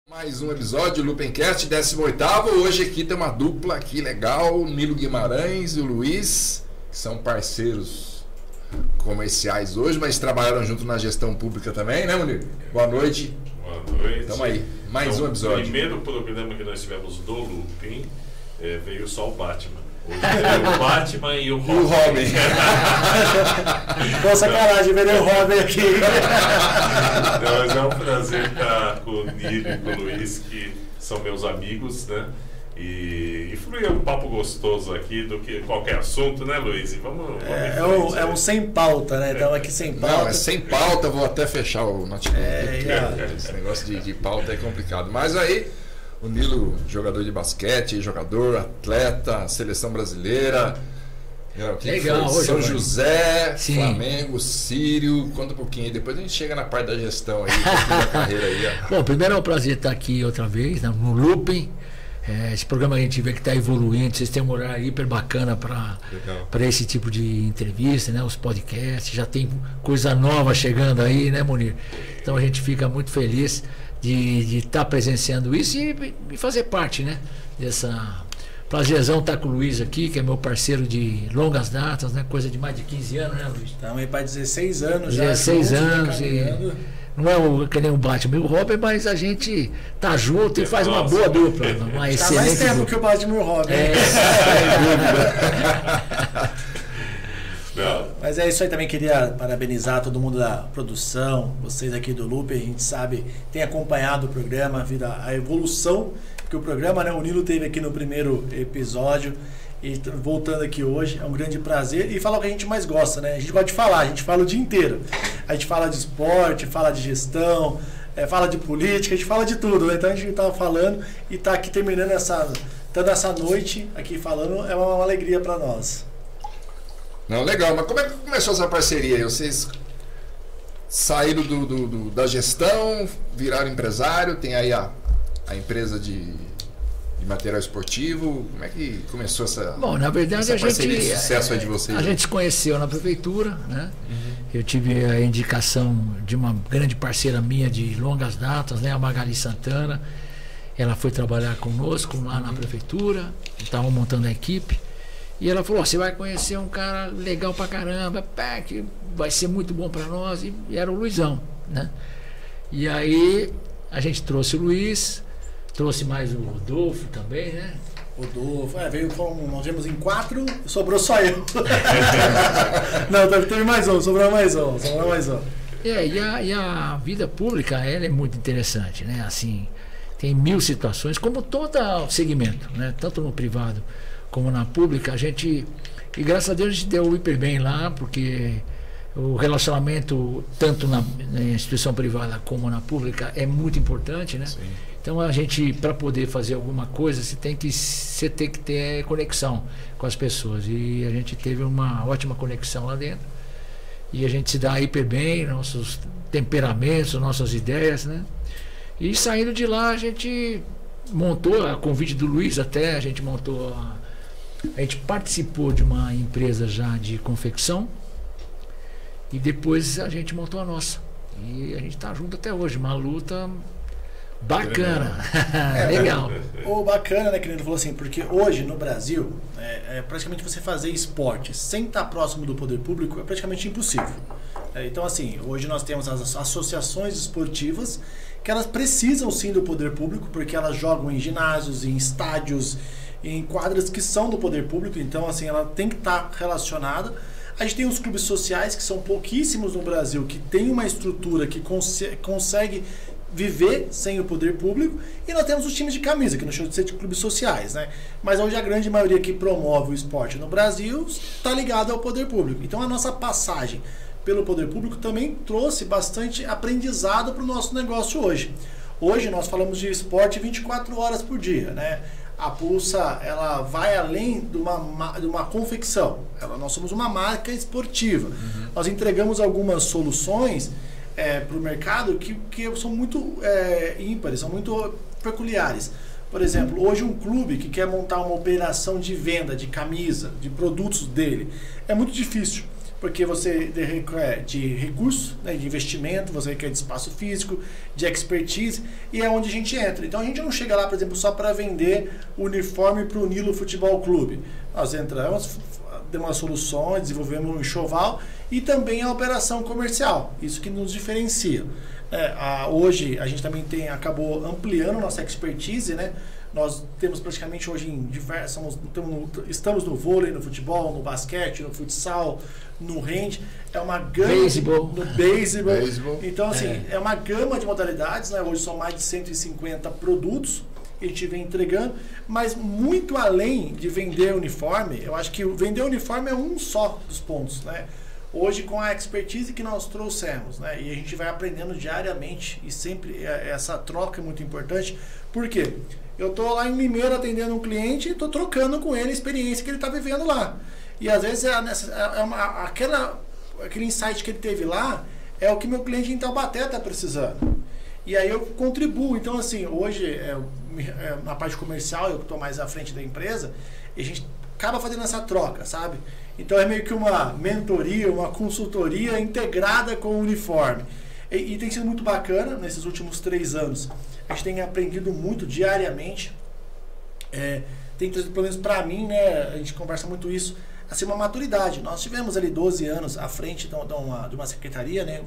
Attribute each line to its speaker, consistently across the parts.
Speaker 1: Mais um episódio do Lupencast, 18º. Hoje aqui tem uma dupla aqui legal, o Nilo Guimarães e o Luiz, que são parceiros comerciais hoje, mas trabalharam junto na gestão pública também, né, Munir? Boa noite.
Speaker 2: Boa noite.
Speaker 1: Tamo aí, mais um episódio.
Speaker 2: O primeiro programa que nós tivemos do Lupin veio só o Batman. Hoje veio o Batman e o Robin.
Speaker 3: Com sacanagem, veio o Robin aqui.
Speaker 2: Mas é um prazer estar com o Nilo e com o Luiz, que são meus amigos, né? E fluir um papo gostoso aqui do que qualquer assunto, né, Luiz? E vamos
Speaker 3: é um sem pauta, né? Estamos aqui sem pauta.
Speaker 1: Não, é sem pauta, vou até fechar o notebook. Esse negócio de pauta é complicado. Mas aí, o Nilo, jogador de basquete, jogador, atleta, seleção brasileira.
Speaker 4: Legal,
Speaker 1: São José,
Speaker 4: Sim.
Speaker 1: Flamengo, Sírio. Conta um pouquinho aí. Depois a gente chega na parte da gestão aí, um pouquinho da carreira aí. Ó.
Speaker 4: Bom, primeiro é um prazer estar aqui outra vez, né, no Looping. Esse programa a gente vê que está evoluindo, vocês têm um horário hiper bacana para esse tipo de entrevista, né? Os podcasts, já tem coisa nova chegando aí, né, Munir? Então a gente fica muito feliz de estar presenciando isso e fazer parte, né? Dessa prazerzão estar com o Luiz aqui, que é meu parceiro de longas datas, né? Coisa de mais de 15 anos, né, Luiz?
Speaker 3: Estamos aí para 16 anos já.
Speaker 4: 16
Speaker 3: juntos,
Speaker 4: anos não é que nem o Batman e o Robin, mas a gente tá junto e faz uma boa dupla. Uma
Speaker 3: Está mais tempo
Speaker 4: dupla.
Speaker 3: que o Batman e o Robin. Mas é isso aí, também queria parabenizar todo mundo da produção, vocês aqui do Loop, a gente sabe, tem acompanhado o programa, a evolução que o programa, né, o Nilo teve aqui no primeiro episódio e voltando aqui hoje, é um grande prazer e falar o que a gente mais gosta, né? A gente gosta de falar, a gente fala o dia inteiro. A gente fala de esporte, fala de gestão, fala de política, a gente fala de tudo, né? Então a gente estava falando e está aqui terminando essa noite aqui falando, é uma alegria para nós.
Speaker 1: Não, legal, mas como é que começou essa parceria aí? Vocês saíram da gestão, viraram empresário, tem aí a empresa de material esportivo, como é que começou essa,
Speaker 4: Bom, na verdade,
Speaker 1: essa parceria de sucesso aí de vocês?
Speaker 4: A gente se conheceu na prefeitura, né? Eu tive a indicação de uma grande parceira minha de longas datas, né? A Magali Santana. Ela foi trabalhar conosco lá na prefeitura, estavam montando a equipe. E ela falou, você vai conhecer um cara legal pra caramba, que vai ser muito bom pra nós. E era o Luizão, né? E aí a gente trouxe o Luiz, trouxe mais o Rodolfo também, né?
Speaker 3: Rodolfo, nós vimos em 4, sobrou só eu. Não, teve mais um, sobrou mais um.
Speaker 4: E a vida pública, ela é muito interessante, né? Assim, tem 1000 situações, como todo segmento, né? Tanto no privado como na pública, e graças a Deus a gente deu hiper bem lá, porque o relacionamento, tanto na instituição privada como na pública, é muito importante, né? Sim. Então a gente, para poder fazer alguma coisa, você tem que ter conexão com as pessoas. E a gente teve uma ótima conexão lá dentro. E a gente se dá hiper bem, nossos temperamentos, nossas ideias, né? E saindo de lá, a gente montou, a convite do Luiz até, a gente participou de uma empresa já de confecção. E depois a gente montou a nossa. E a gente está junto até hoje, uma luta bacana. Legal.
Speaker 3: O bacana, né, que ele falou assim, porque hoje no Brasil, praticamente você fazer esporte sem estar próximo do poder público é praticamente impossível. Então, assim, hoje nós temos as associações esportivas que elas precisam sim do poder público, porque elas jogam em ginásios, em estádios, em quadras que são do poder público, então, assim, ela tem que estar relacionada. A gente tem os clubes sociais, que são pouquíssimos no Brasil, que tem uma estrutura que consegue viver sem o poder público, e nós temos os times de camisa, que não chamam de ser de clubes sociais, né? Mas hoje a grande maioria que promove o esporte no Brasil está ligada ao poder público. Então a nossa passagem pelo poder público também trouxe bastante aprendizado para o nosso negócio hoje. Hoje nós falamos de esporte 24 horas por dia, né? A Pulsa, ela vai além de uma confecção. Nós somos uma marca esportiva. Nós entregamos algumas soluções para o mercado que são muito ímpares, são muito peculiares. Por exemplo, hoje um clube que quer montar uma operação de venda de camisa, de produtos dele, é muito difícil. porque você requer de recurso, né, de investimento, você requer de espaço físico, de expertise, e é onde a gente entra. Então a gente não chega lá, por exemplo, só para vender uniforme para o Nilo Futebol Clube. Nós entramos, demos soluções, desenvolvemos um enxoval e também a operação comercial, isso que nos diferencia. Hoje a gente também acabou ampliando nossa expertise, né? Nós temos praticamente hoje em diversos, estamos no vôlei, no futebol, no basquete, no futsal, no hand, é uma gama no beisebol. Então assim, é uma gama de modalidades, né? Hoje são mais de 150 produtos que a gente vem entregando, mas muito além de vender uniforme, eu acho que vender uniforme é um só dos pontos, né? Hoje com a expertise que nós trouxemos, né? E a gente vai aprendendo diariamente e sempre essa troca é muito importante. Por quê? Eu estou lá em Limeira atendendo um cliente e estou trocando com ele a experiência que ele está vivendo lá. E às vezes aquele insight que ele teve lá é o que meu cliente em Taubaté está precisando. E aí eu contribuo. Então assim, hoje na parte comercial, eu estou mais à frente da empresa, e a gente acaba fazendo essa troca, sabe? Então é meio que uma mentoria, uma consultoria integrada com o uniforme. E tem sido muito bacana nesses últimos 3 anos. A gente tem aprendido muito diariamente. Tem trazido, pelo menos para mim, né? A gente conversa muito isso, assim, uma maturidade. Nós tivemos ali 12 anos à frente de uma secretaria, né?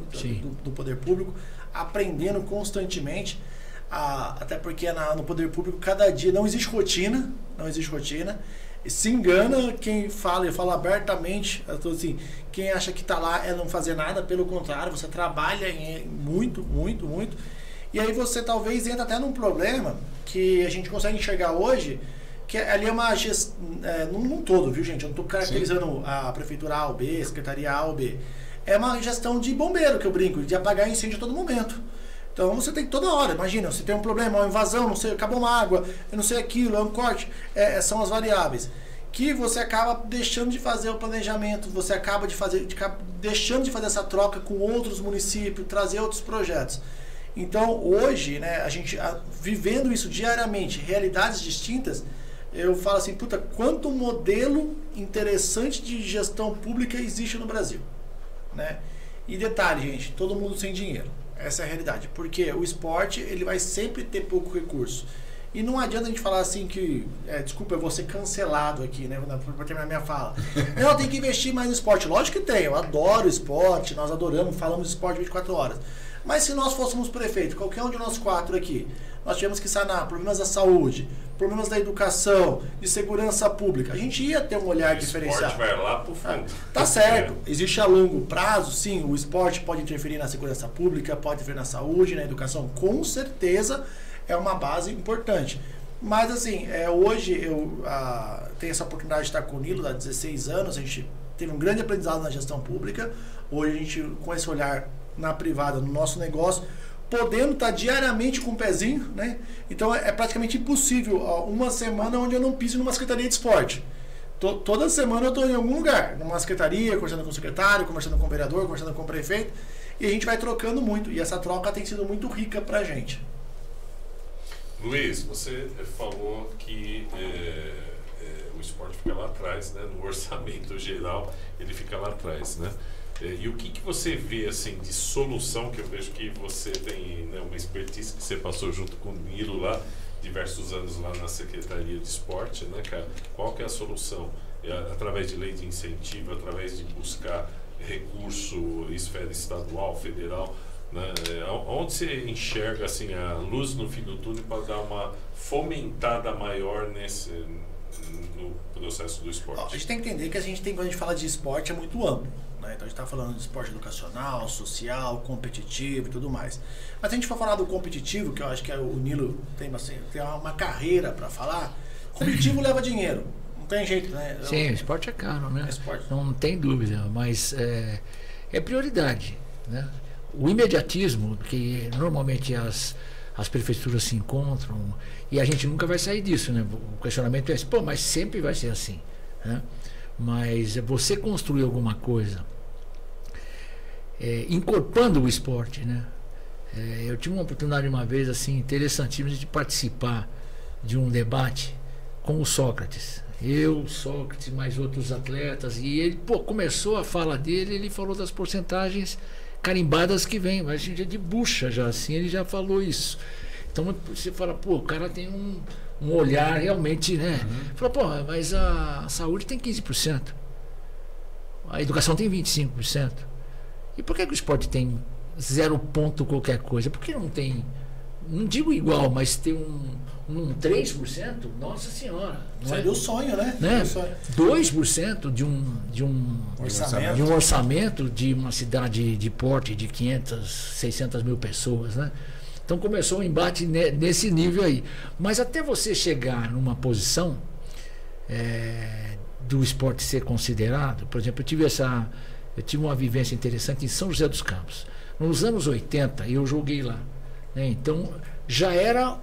Speaker 3: Do poder público, aprendendo constantemente. Até porque no poder público, cada dia não existe rotina. Se engana quem fala, eu falo abertamente, assim, quem acha que está lá é não fazer nada, pelo contrário, você trabalha muito. E aí você talvez entra até num problema que a gente consegue enxergar hoje, que ali é uma gestão, num todo, viu gente? Eu não estou caracterizando a prefeitura A ou B, a secretaria A ou B. É uma gestão de bombeiro, que eu brinco, de apagar incêndio a todo momento. Então você tem que toda hora, imagina, você tem um problema, uma invasão, não sei, acabou uma água, eu não sei aquilo, é um corte, são as variáveis. Que você acaba deixando de fazer o planejamento, você acaba deixando de fazer essa troca com outros municípios, trazer outros projetos. Então hoje, né, a gente vivendo isso diariamente, realidades distintas, eu falo assim, puta, quanto modelo interessante de gestão pública existe no Brasil, né? E detalhe, gente, todo mundo sem dinheiro. Essa é a realidade, porque o esporte ele vai sempre ter pouco recurso. E não adianta a gente falar assim que, desculpa, eu vou ser cancelado aqui, né, para terminar minha fala. Não, tem que investir mais no esporte. Lógico que tem, eu adoro esporte, nós adoramos, falamos de esporte 24 horas. Mas se nós fôssemos prefeito, qualquer um de nós 4 aqui, nós tivemos que sanar problemas da saúde, problemas da educação, de segurança pública, a gente ia ter um olhar diferenciado.
Speaker 2: O esporte vai lá pro fundo.
Speaker 3: Tá certo. Existe a longo prazo, sim, o esporte pode interferir na segurança pública, pode interferir na saúde, na educação, com certeza é uma base importante. Mas assim, hoje eu tenho essa oportunidade de estar com o Nilo há 16 anos, a gente teve um grande aprendizado na gestão pública, hoje a gente, com esse olhar na privada, no nosso negócio, podendo estar diariamente com o pezinho, né? Então é praticamente impossível uma semana onde eu não piso numa secretaria de esporte. Toda semana eu estou em algum lugar, numa secretaria, conversando com o secretário, conversando com o vereador, conversando com o prefeito, e a gente vai trocando muito, e essa troca tem sido muito rica pra gente.
Speaker 2: Luiz, você falou que o esporte fica lá atrás, né? No orçamento geral ele fica lá atrás, né? E o que você vê assim de solução, que eu vejo que você tem, né, uma expertise que você passou junto com o Nilo lá, diversos anos lá na Secretaria de Esporte, né, cara? Qual que é a solução? Através de lei de incentivo, através de buscar recurso, esfera estadual, federal, né? Onde você enxerga assim a luz no fim do túnel para dar uma fomentada maior no processo do esporte?
Speaker 3: A gente tem que entender que quando a gente fala de esporte é muito amplo, né? Então a gente está falando de esporte educacional, social, competitivo e tudo mais. Mas se a gente for falar do competitivo, que eu acho que o Nilo tem uma carreira para falar, competitivo leva dinheiro. Não tem jeito, né?
Speaker 4: Sim, o esporte é caro, né? Não tem dúvida, mas é prioridade, né? O imediatismo que normalmente as prefeituras se encontram, e a gente nunca vai sair disso, né? O questionamento é esse, mas sempre vai ser assim, né? Mas você construir alguma coisa incorporando o esporte, né? Eu tive uma oportunidade uma vez assim interessantíssima de participar de um debate com o Sócrates, Eu, Sócrates, mais outros atletas. E ele, começou a fala dele, ele falou das porcentagens carimbadas que vem. Mas a gente é de bucha já, assim, ele já falou isso. Então você fala, o cara tem um olhar realmente, né? Fala, mas a saúde tem 15%. A educação tem 25%. E por que o esporte tem 0 ponto qualquer coisa? Por que não tem, não digo igual, mas tem um 3%? Nossa Senhora.
Speaker 3: Seria o sonho, né?
Speaker 4: 2% de um orçamento de uma cidade de porte de 500, 600 mil pessoas, né? Então começou o embate nesse nível aí. Mas até você chegar numa posição do esporte ser considerado, por exemplo, eu tive uma vivência interessante em São José dos Campos. Nos anos 80 eu joguei lá, né? Então já era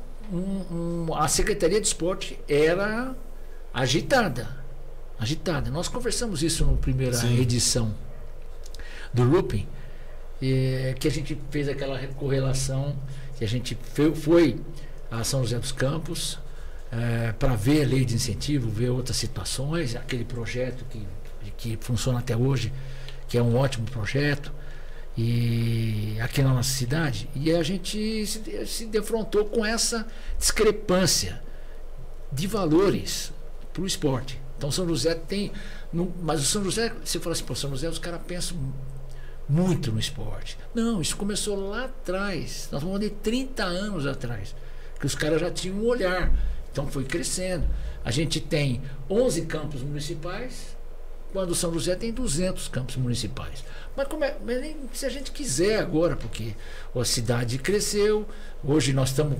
Speaker 4: a Secretaria de Esporte era agitada. Nós conversamos isso na primeira edição do Rupin, que a gente fez aquela correlação, que a gente foi a São José dos Campos para ver a lei de incentivo, ver outras situações, aquele projeto que funciona até hoje, que é um ótimo projeto, e aqui na nossa cidade, e a gente se defrontou com essa discrepância de valores para o esporte. Então São José tem, mas o São José, você fala assim, São José, os caras pensam muito no esporte. Não, isso começou lá atrás, nós vamos de 30 anos atrás, que os caras já tinham um olhar, então foi crescendo. A gente tem 11 campos municipais, quando o São José tem 200 campos municipais. Mas nem se a gente quiser agora, porque a cidade cresceu, hoje nós estamos,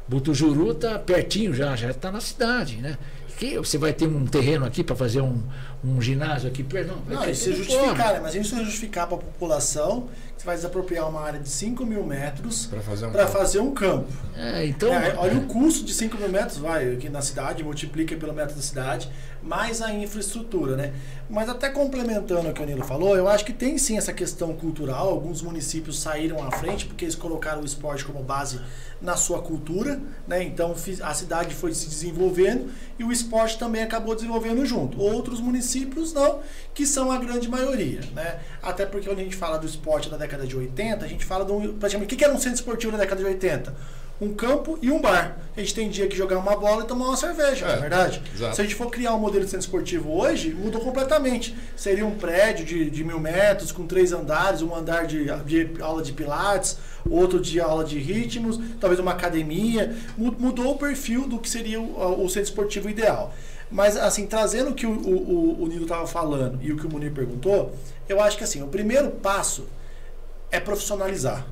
Speaker 4: Butujuru está pertinho já está na cidade, né? Que você vai ter um terreno aqui para fazer um ginásio aqui perto?
Speaker 3: Não, isso é justificar, né? Mas isso é justificar para a população que você vai desapropriar uma área de 5 mil metros para fazer um campo.
Speaker 4: Então,
Speaker 3: olha o custo de 5 mil metros, vai aqui na cidade, multiplica pelo metro da cidade, mais a infraestrutura, né? Mas até complementando o que o Nilo falou, eu acho que tem sim essa questão cultural. Alguns municípios saíram à frente porque eles colocaram o esporte como base na sua cultura, né? Então a cidade foi se desenvolvendo e o esporte também acabou desenvolvendo junto. Outros municípios não, que são a grande maioria, né? Até porque quando a gente fala do esporte da década de 80, a gente fala praticamente, o que era um centro esportivo na década de 80? Um campo e um bar. A gente tem dia que jogar uma bola e tomar uma cerveja, não é verdade?
Speaker 1: Exato.
Speaker 3: Se a gente for criar um modelo de centro esportivo hoje, mudou completamente. Seria um prédio de 1000 metros, com 3 andares, um andar de aula de pilates, outro de aula de ritmos, talvez uma academia. Mudou o perfil do que seria o centro esportivo ideal. Mas, assim, trazendo o que o Nilo estava falando e o que o Munir perguntou, eu acho que, assim, o primeiro passo é profissionalizar.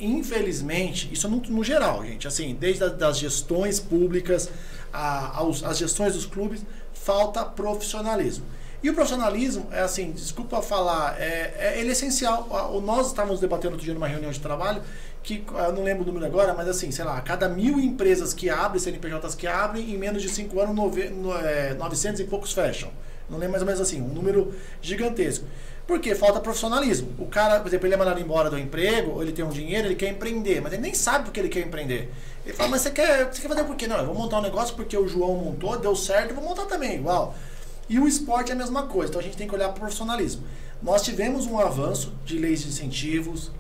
Speaker 3: Infelizmente, isso no geral, gente, assim, desde das gestões públicas às gestões dos clubes, falta profissionalismo. E o profissionalismo é assim, desculpa falar, ele é essencial. Nós estávamos debatendo outro dia numa reunião de trabalho, que eu não lembro o número agora, mas assim, sei lá, a cada 1000 empresas que abrem, CNPJs que abrem, em menos de 5 anos, 900 e poucos fecham. Não lembro, mais ou menos assim, um número gigantesco. Porque falta profissionalismo. O cara, por exemplo, ele é mandado embora do emprego, ou ele tem um dinheiro, ele quer empreender, mas ele nem sabe porque ele quer empreender. Ele fala, mas você quer fazer por quê? Não, eu vou montar um negócio porque o João montou, deu certo, eu vou montar também, igual. E o esporte é a mesma coisa, então a gente tem que olhar para o profissionalismo. Nós tivemos um avanço de leis de incentivos,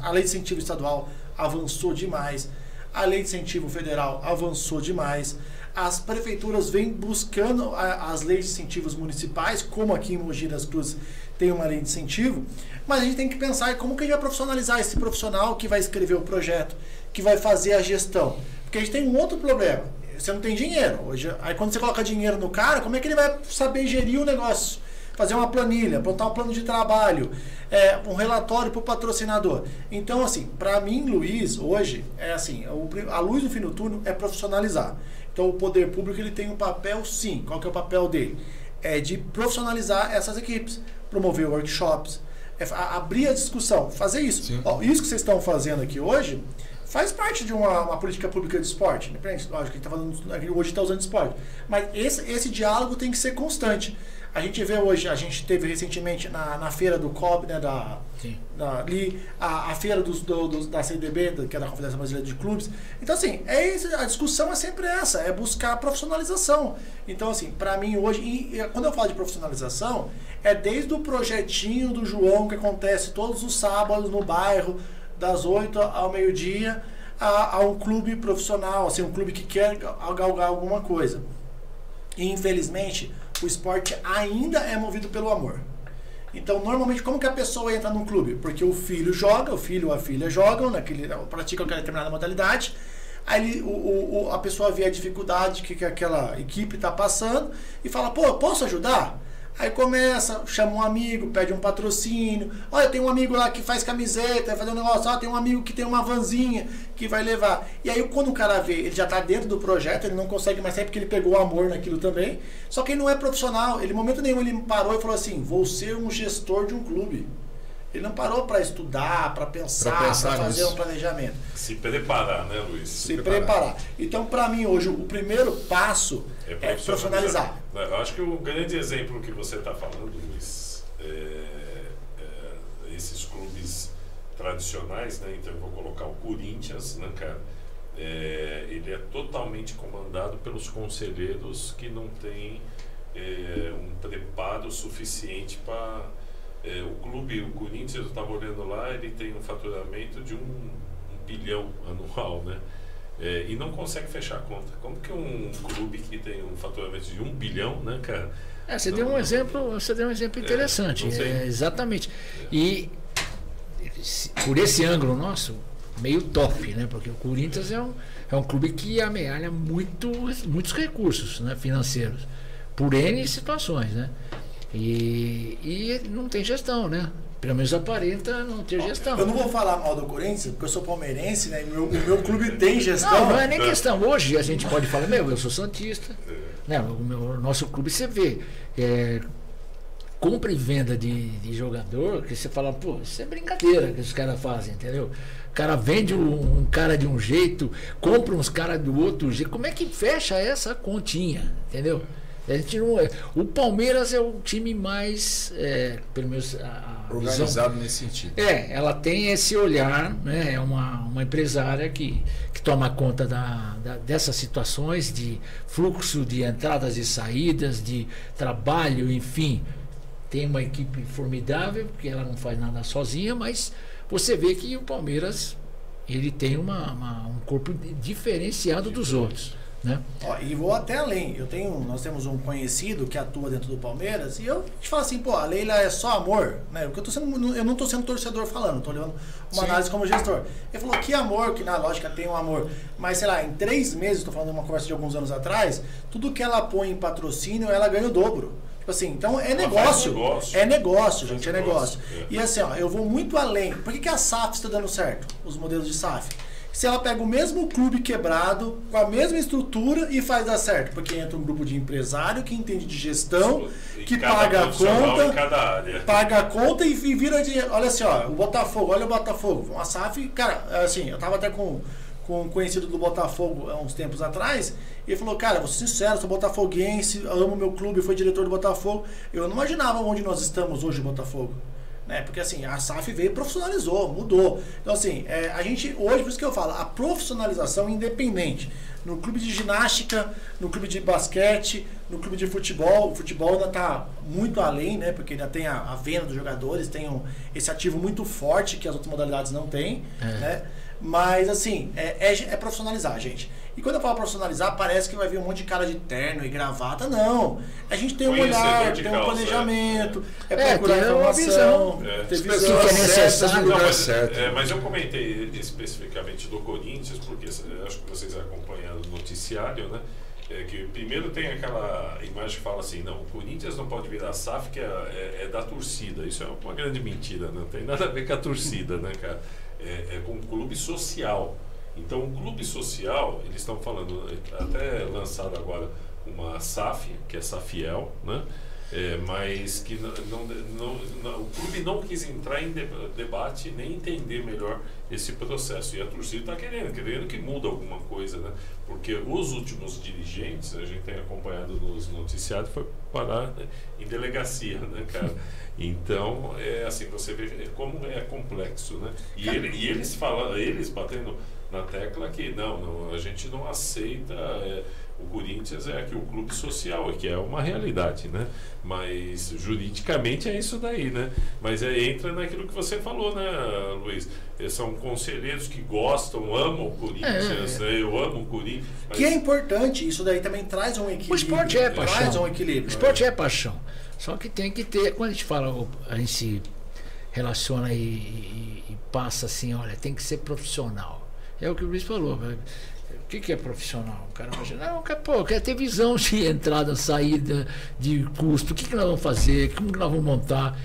Speaker 3: a lei de incentivo estadual avançou demais, a lei de incentivo federal avançou demais, as prefeituras vêm buscando as leis de incentivos municipais, como aqui em Mogi das Cruzes tem uma lei de incentivo, mas a gente tem que pensar em como que a gente vai profissionalizar esse profissional que vai escrever o projeto, que vai fazer a gestão. Porque a gente tem um outro problema, você não tem dinheiro. Aí quando você coloca dinheiro no cara, como é que ele vai saber gerir o negócio? Fazer uma planilha, botar um plano de trabalho, um relatório para o patrocinador. Então, assim, para mim, Luiz, hoje, é assim, a luz no fim do túnel é profissionalizar. Então, o poder público ele tem um papel, sim. Qual que é o papel dele? É de profissionalizar essas equipes, promover workshops, abrir a discussão, fazer isso. Ó, isso que vocês estão fazendo aqui hoje faz parte de uma política pública de esporte. Lógico que a gente hoje está usando esporte. Mas esse diálogo tem que ser constante. A gente vê hoje, a gente teve recentemente na feira do COB, né, ali, a feira da CDB, que é da Confederação Brasileira de Clubes. Então, assim, a discussão é sempre essa, é buscar profissionalização. Então, assim, para mim hoje, e quando eu falo de profissionalização, é desde o projetinho do João, que acontece todos os sábados no bairro, das 8 ao meio-dia, a um clube profissional, assim, um clube que quer galgar alguma coisa. E, infelizmente, o esporte ainda é movido pelo amor. Então, normalmente, como que a pessoa entra num clube? Porque o filho joga, o filho ou a filha jogam, praticam aquela determinada modalidade. Aí a pessoa vê a dificuldade que aquela equipe está passando e fala, pô, posso ajudar? Aí começa, chama um amigo, pede um patrocínio. Olha, tem um amigo lá que faz camiseta, vai fazer um negócio. Tem um amigo que tem uma vanzinha que vai levar. E aí quando o cara vê, ele já está dentro do projeto, ele não consegue mais sair porque ele pegou amor naquilo também. Só que ele não é profissional. Ele, em momento nenhum, ele parou e falou assim, vou ser um gestor de um clube. Ele não parou para estudar, para pensar, para fazer um planejamento.
Speaker 2: Se preparar, né, Luiz?
Speaker 3: Se preparar. Então, para mim, hoje, o primeiro passo é profissionalizar.
Speaker 2: Eu acho que o grande exemplo que você está falando, Luiz, esses clubes tradicionais, né? Então, eu vou colocar o Corinthians, né, cara? Ele é totalmente comandado pelos conselheiros que não têm um preparo suficiente para... o clube, o Corinthians, eu estava olhando lá, ele tem um faturamento de 1 bilhão anual, né? E não consegue fechar a conta. Como que um clube que tem um faturamento de 1 bilhão, né, cara?
Speaker 4: Você deu um exemplo interessante. Exatamente. E por esse ângulo nosso, meio top, né? Porque o Corinthians é um clube que amealha muitos recursos, né, financeiros, por N situações, né? E não tem gestão, né? Pelo menos aparenta não ter gestão.
Speaker 3: Eu não vou falar mal do Corinthians, porque eu sou palmeirense, né? O meu clube tem gestão.
Speaker 4: Não é nem questão. Hoje a gente pode falar, eu sou santista. Né? O nosso clube, você vê, compra e venda de jogador, que você fala, pô, isso é brincadeira que os caras fazem, entendeu? O cara vende um cara de um jeito, compra uns caras do outro jeito. Como é que fecha essa continha, entendeu? O Palmeiras é o time mais, pelo menos
Speaker 1: organizado nesse sentido.
Speaker 4: Ela tem esse olhar, né? É uma empresária que toma conta dessas situações de fluxo de entradas e saídas, de trabalho, enfim. Tem uma equipe formidável, porque ela não faz nada sozinha, mas você vê que o Palmeiras ele tem um corpo diferenciado dos outros. Né?
Speaker 3: E vou até além. Nós temos um conhecido que atua dentro do Palmeiras e eu te falo assim, pô, a Leila é só amor, né? Porque eu não estou sendo torcedor falando, estou levando uma análise como gestor. Ele falou que amor, que na lógica tem um amor, mas sei lá, em 3 meses, estou falando de uma conversa de alguns anos atrás, tudo que ela põe em patrocínio, ela ganha o dobro. Tipo assim, então é negócio. É negócio, gente, é negócio. E assim, eu vou muito além. Por que a SAF está dando certo? Os modelos de SAF. Se ela pega o mesmo clube quebrado, com a mesma estrutura e faz dar certo, porque entra um grupo de empresário que entende de gestão, que paga a conta, e vira dinheiro. Olha assim, o Botafogo, olha o Botafogo, uma SAF, cara, assim, eu tava até com um conhecido do Botafogo há uns tempos atrás, e ele falou, cara, vou ser sincero, sou botafoguense, amo meu clube, foi diretor do Botafogo. Eu não imaginava onde nós estamos hoje, Botafogo. Porque assim, a SAF veio e profissionalizou, mudou. Então assim, a gente hoje, por isso que eu falo, a profissionalização independente. No clube de ginástica, no clube de basquete, no clube de futebol, o futebol ainda está muito além, né? Porque ainda tem a venda dos jogadores, tem esse ativo muito forte que as outras modalidades não têm, né? Mas assim, é profissionalizar, gente. E quando eu falo profissionalizar, parece que vai vir um monte de cara de terno e gravata. Não. A gente tem um olhar, tem um planejamento, procurar informação, ter visão.
Speaker 4: Que é necessário.
Speaker 2: Mas eu comentei especificamente do Corinthians, porque acho que vocês acompanham o noticiário, né? Que primeiro tem aquela imagem que fala assim, não, o Corinthians não pode virar SAF, que é da torcida. Isso é uma grande mentira, não tem nada a ver com a torcida, né, cara? É com um clube social. Então, o clube social, eles estão falando, até lançaram agora uma SAF, que é Safiel, né? mas que o clube não quis entrar em debate nem entender melhor esse processo. E a torcida está querendo que mude alguma coisa, né? Porque os últimos dirigentes, a gente tem acompanhado nos noticiários, foi parar, né, em delegacia, né, cara? Então, assim, você vê como é complexo, né? E eles batendo na tecla que não, a gente não aceita. O Corinthians é aqui o clube social, que é uma realidade, né? Mas juridicamente é isso daí, né? Mas entra naquilo que você falou, né, Luiz? São conselheiros que gostam, amam o Corinthians, né? Eu amo o Corinthians. Mas...
Speaker 3: Que é importante, isso daí também traz um equilíbrio.
Speaker 4: O esporte é paixão.
Speaker 3: Traz um equilíbrio.
Speaker 4: O esporte é paixão. Só que tem que ter, quando a gente fala, a gente se relaciona e passa assim, olha, tem que ser profissional. É o que o Luiz falou. O que é profissional? O cara imagina, não, quer ter visão de entrada, saída, de custo, o que nós vamos fazer, como que nós vamos montar,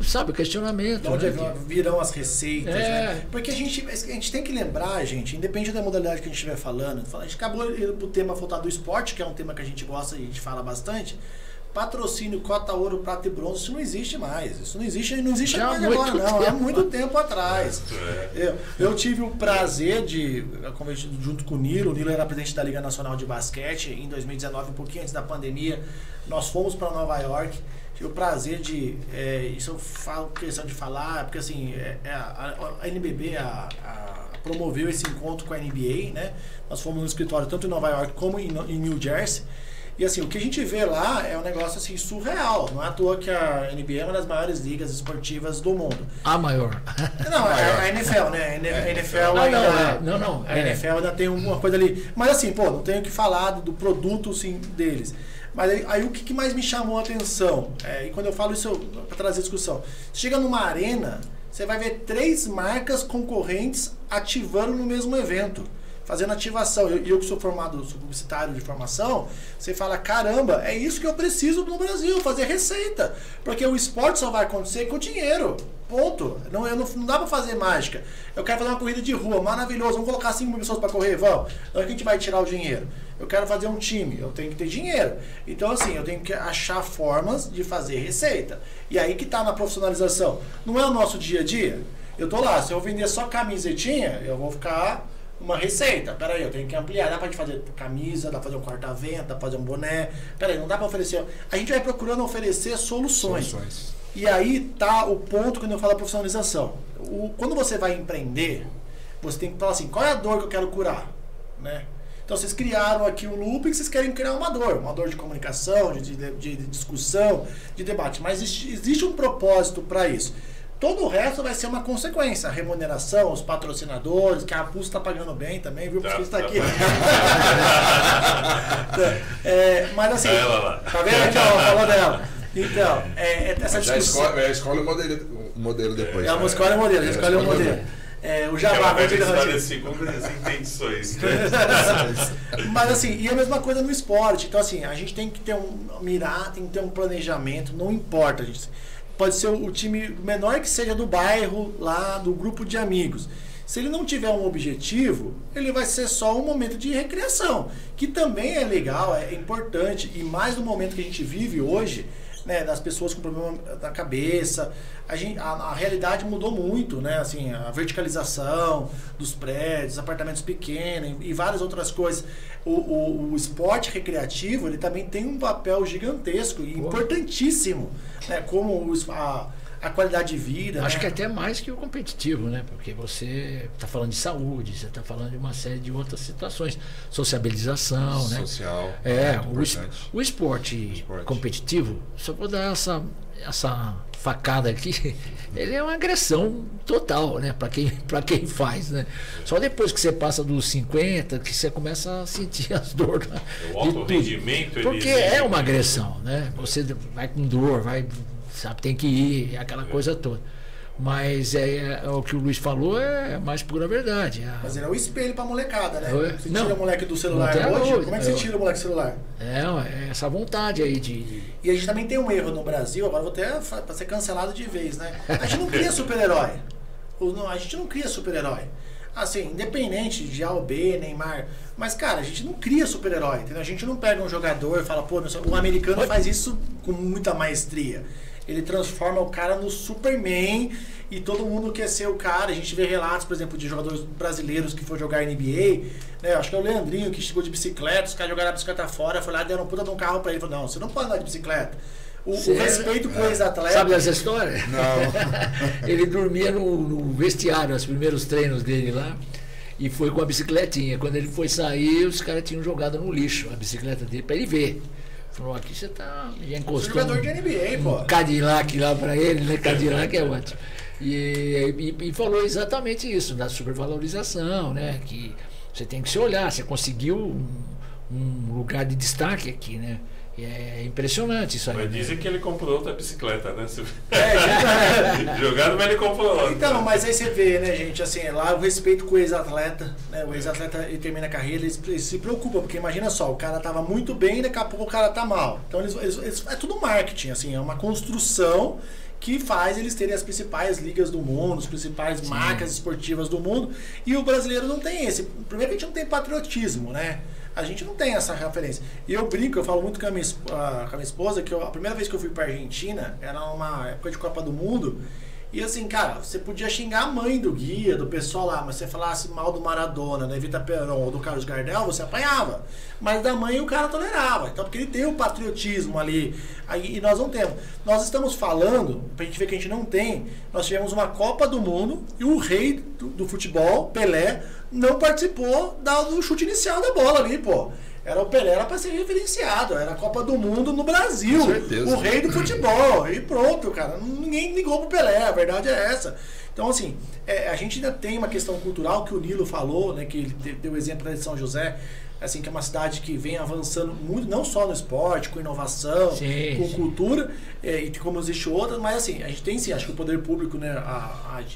Speaker 4: sabe, questionamento.
Speaker 3: De onde
Speaker 4: né?
Speaker 3: virão as receitas, né? Porque a gente tem que lembrar, gente, independente da modalidade que a gente estiver falando, a gente acabou indo pro tema voltado do esporte, que é um tema que a gente gosta e a gente fala bastante. Patrocínio, cota ouro, prata e bronze, isso não existe mais. Isso não existe mais agora, não. Há muito tempo atrás. Eu tive o prazer de, junto com o Nilo era presidente da Liga Nacional de Basquete, em 2019, um pouquinho antes da pandemia, nós fomos para Nova York. Tive o prazer de, isso eu falo questão de falar, porque assim, a NBB promoveu esse encontro com a NBA, né? Nós fomos no escritório tanto em Nova York como em New Jersey. E assim, o que a gente vê lá é um negócio assim surreal. Não é à toa que a NBA é uma das maiores ligas esportivas do mundo.
Speaker 4: A maior.
Speaker 3: Não, a NFL, né? A NFL ainda.
Speaker 4: Não.
Speaker 3: A NFL ainda tem uma coisa ali. Mas assim, não tenho que falar do produto sim, deles. Mas aí o que mais me chamou a atenção? E quando eu falo isso para trazer discussão. Você chega numa arena, você vai ver 3 marcas concorrentes ativando no mesmo evento. Fazendo ativação. Eu que sou publicitário de formação, você fala, caramba, é isso que eu preciso no Brasil, fazer receita. Porque o esporte só vai acontecer com dinheiro. Ponto. Não dá pra fazer mágica. Eu quero fazer uma corrida de rua, maravilhoso. Vamos colocar 5 mil pessoas pra correr? Vamos. Então a gente vai tirar o dinheiro. Eu quero fazer um time, eu tenho que ter dinheiro. Então assim, eu tenho que achar formas de fazer receita. E aí que tá na profissionalização. Não é o nosso dia a dia? Eu tô lá, se eu vender só camisetinha, eu vou ficar... uma receita, peraí, eu tenho que ampliar, dá pra gente fazer camisa, dá pra fazer um corta-venta, dá pra fazer um boné, peraí, não dá pra oferecer, a gente vai procurando oferecer soluções. E aí tá o ponto quando eu falo profissionalização. Quando você vai empreender, você tem que falar assim, qual é a dor que eu quero curar, né? Então vocês criaram aqui o Loop que vocês querem criar uma dor de comunicação, de discussão, de debate, mas existe um propósito para isso. Todo o resto vai ser uma consequência. A remuneração, os patrocinadores, que a Pulse está pagando bem também, viu? Porque está aqui. Mas assim, tá vendo aqui, falou dela. Então, essa discussão.
Speaker 1: Escolhe o modelo depois.
Speaker 3: Ela escolhe o modelo, escolhe o modelo. O Jabá vai
Speaker 2: ter segundas intenções.
Speaker 3: Mas assim, e a mesma coisa no esporte. Então assim, a gente tem que ter tem que ter um planejamento, não importa, gente. Pode ser o time menor que seja do bairro, lá do grupo de amigos. Se ele não tiver um objetivo, ele vai ser só um momento de recreação, que também é legal, é importante, e mais no momento que a gente vive hoje, né, das pessoas com problema na cabeça, a realidade mudou muito, né, assim, a verticalização dos prédios, apartamentos pequenos e várias outras coisas. O esporte recreativo, ele também tem um papel gigantesco e importantíssimo, né, como a qualidade de vida.
Speaker 4: Acho
Speaker 3: né?
Speaker 4: que até mais que o competitivo, né? Porque você está falando de saúde, você está falando de uma série de outras situações. Sociabilização,
Speaker 1: Social,
Speaker 4: né? O esporte competitivo, só vou dar essa facada aqui, ele é uma agressão total, né? Para quem faz, né? Só depois que você passa dos 50 que você começa a sentir as dores.
Speaker 2: O alto rendimento,
Speaker 4: porque é uma agressão, né? Você vai com dor, sabe, tem que ir, aquela coisa toda. Mas o que o Luiz falou é mais pura verdade.
Speaker 3: Mas ele é o espelho pra molecada, né? Você
Speaker 4: não,
Speaker 3: tira o moleque do celular hoje, como é que você tira o moleque do celular?
Speaker 4: É essa vontade aí de...
Speaker 3: E a gente também tem um erro no Brasil, agora vou até pra ser cancelado de vez, né? A gente não cria super-herói. A gente não cria super-herói. assim, independente de A ou B, Neymar, mas, cara, a gente não cria super-herói, entendeu? A gente não pega um jogador e fala, pô, o americano faz isso com muita maestria. Ele transforma o cara no Superman e todo mundo quer ser o cara. A gente vê relatos, por exemplo, de jogadores brasileiros que foram jogar NBA, né? Acho que é o Leandrinho que chegou de bicicleta, os caras jogaram a bicicleta fora, foi lá e deram um puta de um carro pra ele. Falou, não, você não pode andar de bicicleta. O respeito com o ex-atleta...
Speaker 4: Sabe dessa história?
Speaker 1: Não.
Speaker 4: Ele dormia no vestiário, os primeiros treinos dele lá, e foi com a bicicletinha. Quando ele foi sair, os caras tinham jogado no lixo a bicicleta dele, para ele ver. Falou, aqui você tá... Já encostou
Speaker 3: jogador de NBA, pô.
Speaker 4: Cadillac lá para ele, né? Cadillac é ótimo. E falou exatamente isso, da supervalorização, né? Que você tem que se olhar, você conseguiu um lugar de destaque aqui, né? E é impressionante isso aí.
Speaker 2: Mas
Speaker 4: né?
Speaker 2: dizem que ele comprou outra bicicleta, né?
Speaker 3: Já...
Speaker 2: Jogado, mas ele comprou outra.
Speaker 3: Então, mas aí você vê, né, gente, assim, lá o respeito com o ex-atleta, né? O ex-atleta, ele termina a carreira, ele se preocupa, porque imagina só, o cara tava muito bem e daqui a pouco o cara tá mal. Então, é tudo marketing, assim, é uma construção que faz eles terem as principais ligas do mundo, as principais marcas esportivas do mundo, e o brasileiro não tem esse. Primeiro que a gente não tem patriotismo, né? A gente não tem essa referência. E eu brinco, eu falo muito com a minha esposa, que a primeira vez que eu fui pra Argentina, era uma época de Copa do Mundo, e assim, cara, você podia xingar a mãe do guia, do pessoal lá, mas você falasse mal do Maradona, da Evita Peron ou do Carlos Gardel, você apanhava. Mas da mãe o cara tolerava. Então, porque ele tem o patriotismo ali. Aí, e nós não temos. Nós estamos falando, pra gente ver que a gente não tem, nós tivemos uma Copa do Mundo e o rei do futebol, Pelé, não participou do chute inicial da bola ali, pô. Era o Pelé, era para ser referenciado. Era a Copa do Mundo no Brasil.
Speaker 1: Com certeza.
Speaker 3: O rei do futebol. E pronto, cara. Ninguém ligou pro Pelé. A verdade é essa. Então, assim, a gente ainda tem uma questão cultural que o Nilo falou, né? Que ele deu o exemplo de São José, assim, que é uma cidade que vem avançando muito, não só no esporte, com inovação, com cultura, e como existe outras, mas assim, a gente tem sim, acho que o poder público, né?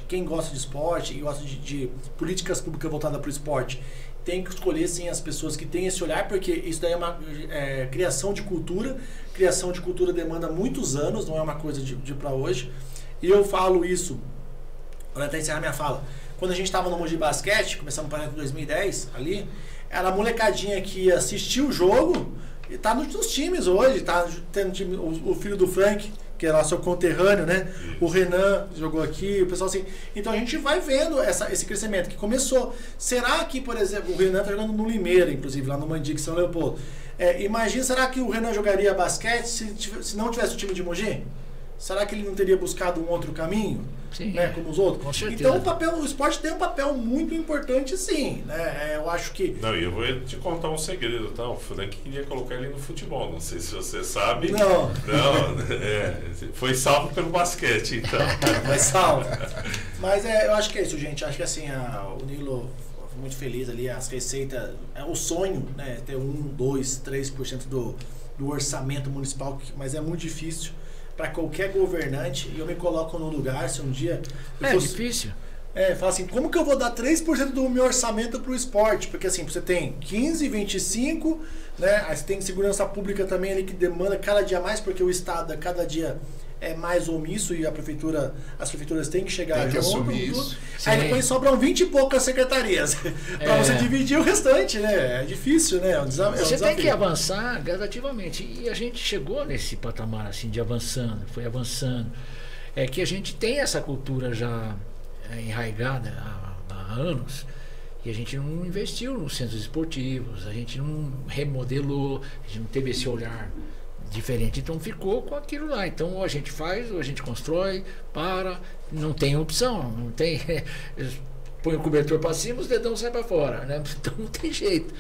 Speaker 3: Quem gosta de esporte e gosta de políticas públicas voltadas para o esporte, tem que escolher sim as pessoas que têm esse olhar, porque isso daí é uma criação de cultura. Criação de cultura demanda muitos anos, não é uma coisa de para hoje. E eu falo isso, para até encerrar minha fala, quando a gente estava no Mogi Basquete, começamos para 2010 ali, era a molecadinha que ia assistir o jogo e tá nos times hoje, tá tendo time, o filho do Frank, que é nosso conterrâneo, né? O Renan jogou aqui, o pessoal assim. Então a gente vai vendo esse crescimento que começou. Será que, por exemplo, o Renan tá jogando no Limeira, inclusive, lá no Mandique, São Leopoldo. Imagina, será que o Renan jogaria basquete se não tivesse o time de Mogi? Será que ele não teria buscado um outro caminho?
Speaker 4: Sim,
Speaker 3: né, como os outros?
Speaker 4: Com certeza.
Speaker 3: Então o esporte tem um papel muito importante, sim. Né? Eu acho que...
Speaker 2: Não, e eu vou te contar um segredo, tá? O Frank queria colocar ele no futebol, não sei se você sabe.
Speaker 3: Não,
Speaker 2: foi salvo pelo basquete, então.
Speaker 3: Foi salvo. Mas eu acho que é isso, gente. Acho que assim, o Nilo foi muito feliz ali, as receitas, o sonho, né? Ter 1, 2, 3% do orçamento municipal, mas é muito difícil para qualquer governante, e eu me coloco no lugar, se um dia...
Speaker 4: difícil.
Speaker 3: Fala assim, como que eu vou dar 3% do meu orçamento para o esporte? Porque assim, você tem 15, 25, né? Aí você tem segurança pública também ali que demanda cada dia mais, porque o Estado cada dia é mais omisso e as prefeituras têm que chegar
Speaker 1: tem que
Speaker 3: junto.
Speaker 1: Assumir isso.
Speaker 3: Aí depois sobram 20 e poucas secretarias para você dividir o restante, né? É difícil, né?
Speaker 4: Você tem que avançar gradativamente. E a gente chegou nesse patamar assim de avançando, foi avançando. É que a gente tem essa cultura já enraizada há anos. E a gente não investiu nos centros esportivos, a gente não remodelou, a gente não teve esse olhar diferente, então ficou com aquilo lá. Então ou a gente faz, ou a gente constrói, não tem opção, não tem. Põe o cobertor para cima, os dedão saem para fora, né? Então não tem jeito.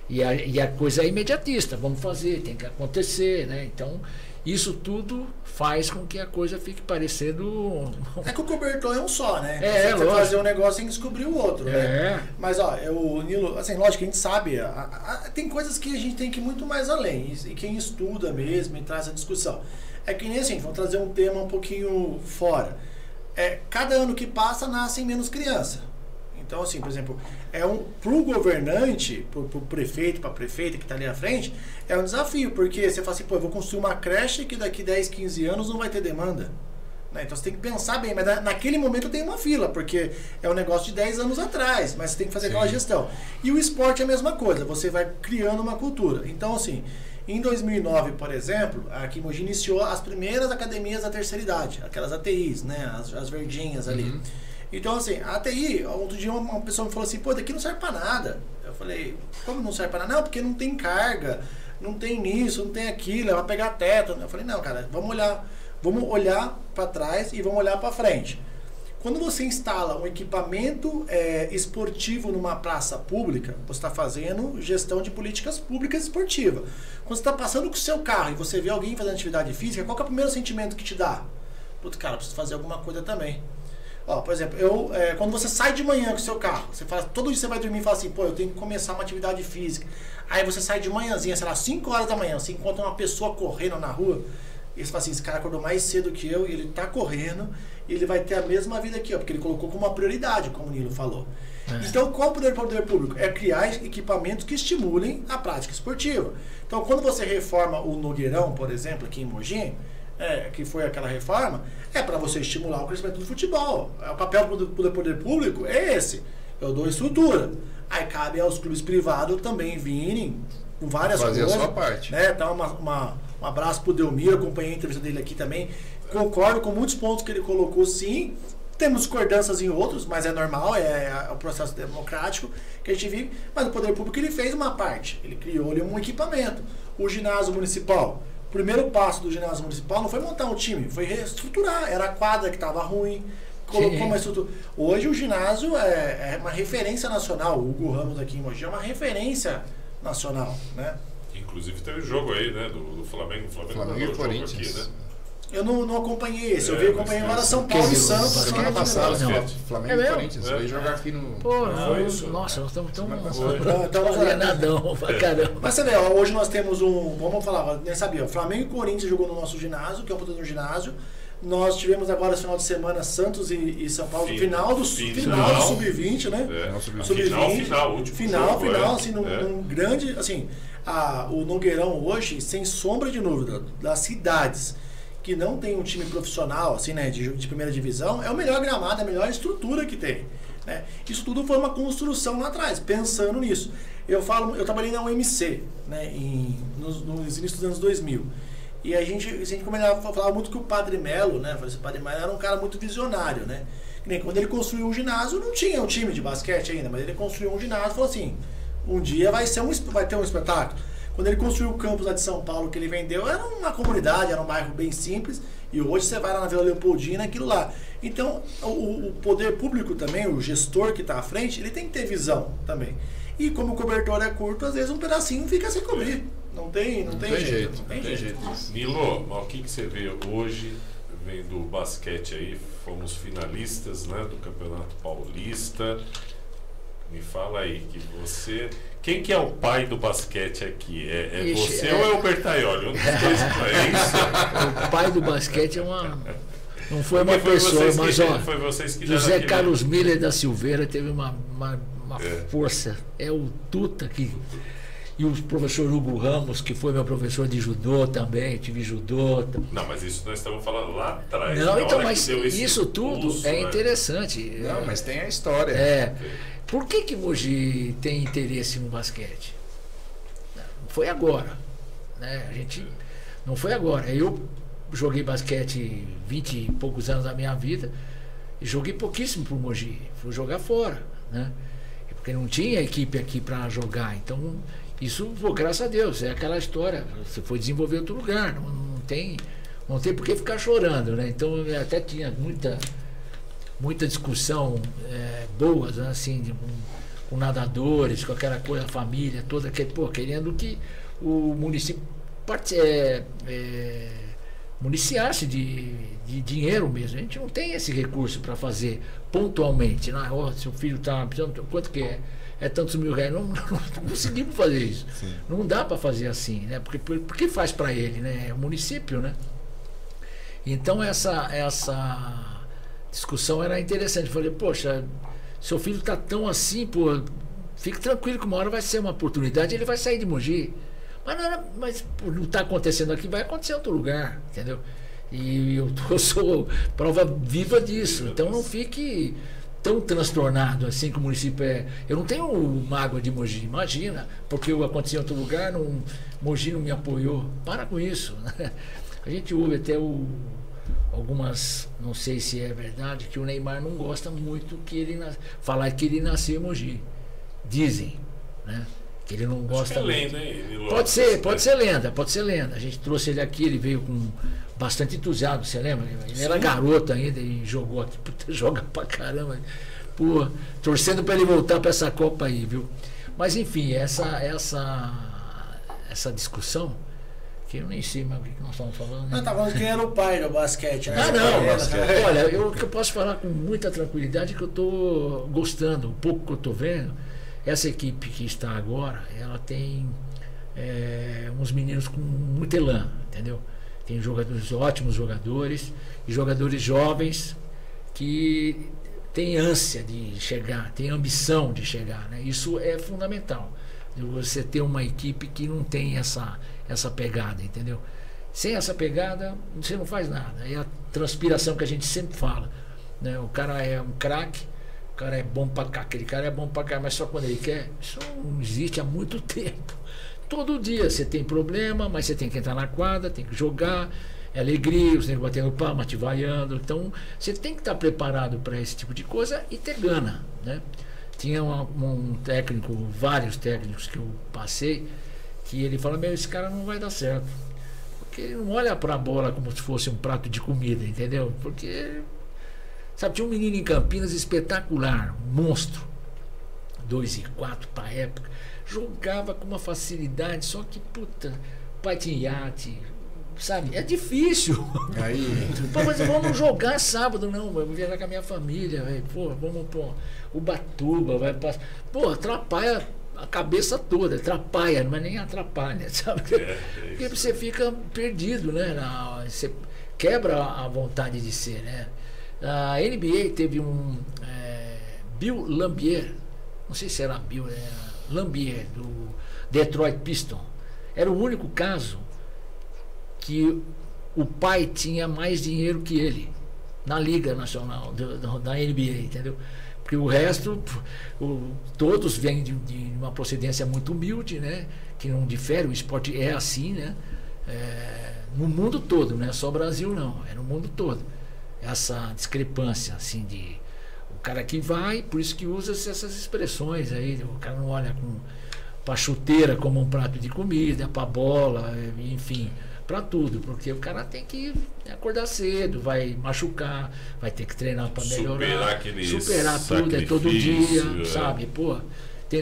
Speaker 4: E a coisa é imediatista, vamos fazer, tem que acontecer, né? Então isso tudo faz com que a coisa fique parecendo...
Speaker 3: É que o cobertor é um só, né?
Speaker 4: Você
Speaker 3: fazer um negócio sem descobrir o outro, né? Mas, o Nilo, assim, lógico que a gente sabe, tem coisas que a gente tem que ir muito mais além, e quem estuda mesmo e traz a discussão. É que nem assim, vamos trazer um tema um pouquinho fora. Cada ano que passa, nascem menos criança. Então, assim, por exemplo, pro governante, pro prefeito, pra prefeita que está ali à frente, é um desafio, porque você fala assim, eu vou construir uma creche que daqui 10, 15 anos não vai ter demanda. né? Então você tem que pensar bem, mas naquele momento tem uma fila, porque é um negócio de 10 anos atrás, mas você tem que fazer aquela gestão. E o esporte é a mesma coisa, você vai criando uma cultura. Então, assim, em 2009, por exemplo, aqui em Mogi iniciou as primeiras academias da terceira idade, aquelas ATIs, né? As verdinhas ali. Então, assim, a ATI, outro dia uma pessoa me falou assim, pô, daqui não serve pra nada. Eu falei, como não serve pra nada? Não, porque não tem carga, não tem isso, não tem aquilo, vai pegar teto. Eu falei, não, cara, vamos olhar para trás e vamos olhar para frente. Quando você instala um equipamento esportivo numa praça pública, você está fazendo gestão de políticas públicas esportivas. Quando você está passando com o seu carro e você vê alguém fazendo atividade física, qual que é o primeiro sentimento que te dá? Putz, cara, preciso fazer alguma coisa também. Ó, por exemplo, quando você sai de manhã com o seu carro, todo dia você vai dormir e fala assim, pô, eu tenho que começar uma atividade física. Aí você sai de manhãzinha, sei lá, 5 horas da manhã, você encontra uma pessoa correndo na rua, e você fala assim, esse cara acordou mais cedo que eu, e ele tá correndo, e ele vai ter a mesma vida que eu, porque ele colocou como uma prioridade, como o Nilo falou. Então, qual o poder público? É criar equipamentos que estimulem a prática esportiva. Então, quando você reforma o Nogueirão, por exemplo, aqui em Mogi, que foi aquela reforma, é para você estimular o crescimento do futebol. O papel do poder público é esse. Eu dou estrutura. Aí cabe aos clubes privados também virem com várias
Speaker 1: fazer
Speaker 3: coisas.
Speaker 1: A sua parte.
Speaker 3: Né? Então, um abraço pro Delmiro, acompanhei a entrevista dele aqui também. Concordo com muitos pontos que ele colocou, sim. Temos discordâncias em outros, mas é normal, é o processo democrático que a gente vive. Mas o poder público ele fez uma parte. Ele criou ali um equipamento. O ginásio municipal. O primeiro passo do ginásio municipal não foi montar um time, foi reestruturar. Era a quadra que estava ruim, colocou uma estrutura. Hoje o ginásio é uma referência nacional. O Hugo Ramos aqui em Mogi é uma referência nacional, né?
Speaker 2: Inclusive teve o jogo aí, né, do Flamengo.
Speaker 1: Flamengo e Corinthians.
Speaker 2: Aqui, né?
Speaker 3: Eu não acompanhei esse, eu acompanhei agora São Paulo e Santos.
Speaker 1: Semana passada, Flamengo e
Speaker 4: mesmo?
Speaker 1: Corinthians. Veio jogar aqui no...
Speaker 4: Pô, nossa, nós estamos tão alienadão pra caramba.
Speaker 3: Mas você vê, ó, hoje nós temos vamos falar, nem sabia, o Flamengo e Corinthians jogou no nosso ginásio, que é o poder do ginásio. Nós tivemos agora esse final de semana Santos e São Paulo, final do Sub-20, né?
Speaker 2: Sub-20.
Speaker 3: Final, assim, num grande, assim, o Nogueirão hoje, sem sombra de dúvida, das cidades que não tem um time profissional, assim, né, de primeira divisão, é o melhor gramado, é a melhor estrutura que tem, né? Isso tudo foi uma construção lá atrás, pensando nisso. Eu trabalhei na UMC, né, nos inícios dos anos 2000. E a gente falava muito que o Padre Melo, né, o Padre Melo era um cara muito visionário, né? Quando ele construiu um ginásio, não tinha um time de basquete ainda, mas ele construiu um ginásio e falou assim, um dia vai ter um espetáculo. Quando ele construiu o campus lá de São Paulo que ele vendeu, era uma comunidade, era um bairro bem simples, e hoje você vai lá na Vila Leopoldina, aquilo lá. Então, o poder público também, o gestor que está à frente, ele tem que ter visão também. E como o cobertor é curto, às vezes um pedacinho fica sem cobrir. Não tem jeito.
Speaker 2: Nilo, o que você vê hoje, vendo o basquete aí, fomos finalistas, né, do Campeonato Paulista. Me fala aí, quem que é o pai do basquete aqui? Você ou é o Bertaioli? Um dos dois, é isso?
Speaker 4: O pai do basquete não foi uma pessoa, mas
Speaker 2: foi vocês que
Speaker 4: José Carlos Miller da Silveira teve uma força. É o Tuta que... E o professor Hugo Ramos, que foi meu professor de judô também, tive judô.
Speaker 2: Não, mas isso nós estamos falando lá atrás.
Speaker 4: Não, então, mas isso tudo é interessante.
Speaker 1: Não, mas tem a história.
Speaker 4: Por que Mogi tem interesse no basquete? Não foi agora, né? Não foi agora. Eu joguei basquete 20 e poucos anos da minha vida e joguei pouquíssimo por Mogi. Fui jogar fora, né? Porque não tinha equipe aqui para jogar. Então, isso, graças a Deus, é aquela história. Você foi desenvolver em outro lugar. Não tem por que ficar chorando, né? Então, até tinha muita discussão boa, né, assim, com nadadores, com aquela coisa, a família toda, querendo que o município municiasse de dinheiro mesmo. A gente não tem esse recurso para fazer pontualmente. Seu filho está precisando, quanto que é? É tantos mil reais. Não conseguimos fazer isso. Sim. Não dá para fazer assim, né? Porque faz para ele, né? É o município, né? Então essa discussão era interessante. Falei, poxa, seu filho está tão assim, pô, fique tranquilo que uma hora vai ser uma oportunidade, ele vai sair de Mogi. Mas não está acontecendo aqui, vai acontecer em outro lugar, entendeu? E eu sou prova viva disso. Então não fique tão transtornado assim que o município é. Eu não tenho mágoa de Mogi, imagina, porque aconteceu em outro lugar, Mogi não me apoiou. Para com isso. A gente ouve até algumas, não sei se é verdade, que o Neymar não gosta muito falar que ele nasceu em Mogi. Dizem, né? Que ele não gosta.
Speaker 2: É lenda, hein?
Speaker 4: Pode ser lenda. A gente trouxe ele aqui, ele veio com bastante entusiasmo, você lembra? Ele era garoto ainda e jogou aqui, joga pra caramba. Pô, torcendo para ele voltar para essa Copa aí, viu? Mas enfim, essa discussão, que eu nem sei mais o que nós estamos falando. Né?
Speaker 3: Não, tá falando quem era o pai do basquete. Né?
Speaker 4: Olha, o que eu posso falar com muita tranquilidade é que eu estou gostando, o pouco que eu estou vendo, essa equipe que está agora, ela tem uns meninos com muito elan, entendeu? Tem jogadores, ótimos jogadores, e jogadores jovens que têm ânsia de chegar, têm ambição de chegar, né? Isso é fundamental. Você ter uma equipe que não tem essa pegada, entendeu? Sem essa pegada, você não faz nada. É a transpiração que a gente sempre fala, né? O cara é um craque, o cara é bom pra cá, aquele cara é bom pra cá, mas só quando ele quer. Isso não existe há muito tempo. Todo dia você tem problema, mas você tem que entrar na quadra, tem que jogar, é alegria, os negros batendo palma, te vaiando. Então, você tem que estar preparado para esse tipo de coisa e ter gana, né? Tinha um técnico, vários técnicos que eu passei, que ele fala, esse cara não vai dar certo. Porque ele não olha para a bola como se fosse um prato de comida, entendeu? Porque, sabe, tinha um menino em Campinas espetacular, um monstro, 2,4 para a época, jogava com uma facilidade, só que, puta, pai tinha iate, sabe? É difícil.
Speaker 1: Aí...
Speaker 4: Pô, mas vamos jogar sábado, não, eu vou viajar com a minha família, véio. Pô, vamos pô, Ubatuba, vai passar. Pô, atrapalha a cabeça toda, atrapalha, não é nem atrapalha, sabe? Porque você fica perdido, né? Você quebra a vontade de ser, né? A NBA teve Bill Laimbeer, não sei se era Bill, Laimbeer, do Detroit Pistons. Era o único caso que o pai tinha mais dinheiro que ele na Liga Nacional da NBA, entendeu? Porque o resto, todos vêm de uma procedência muito humilde, né? Que não difere, o esporte é assim, né? No mundo todo, não é só Brasil não, é no mundo todo. Essa discrepância, assim, de o cara que vai, por isso que usa essas expressões aí, o cara não olha para chuteira como um prato de comida, para bola, enfim, para tudo, porque o cara tem que acordar cedo, vai machucar, vai ter que treinar para melhorar, superar tudo, é todo dia, sabe? Pô,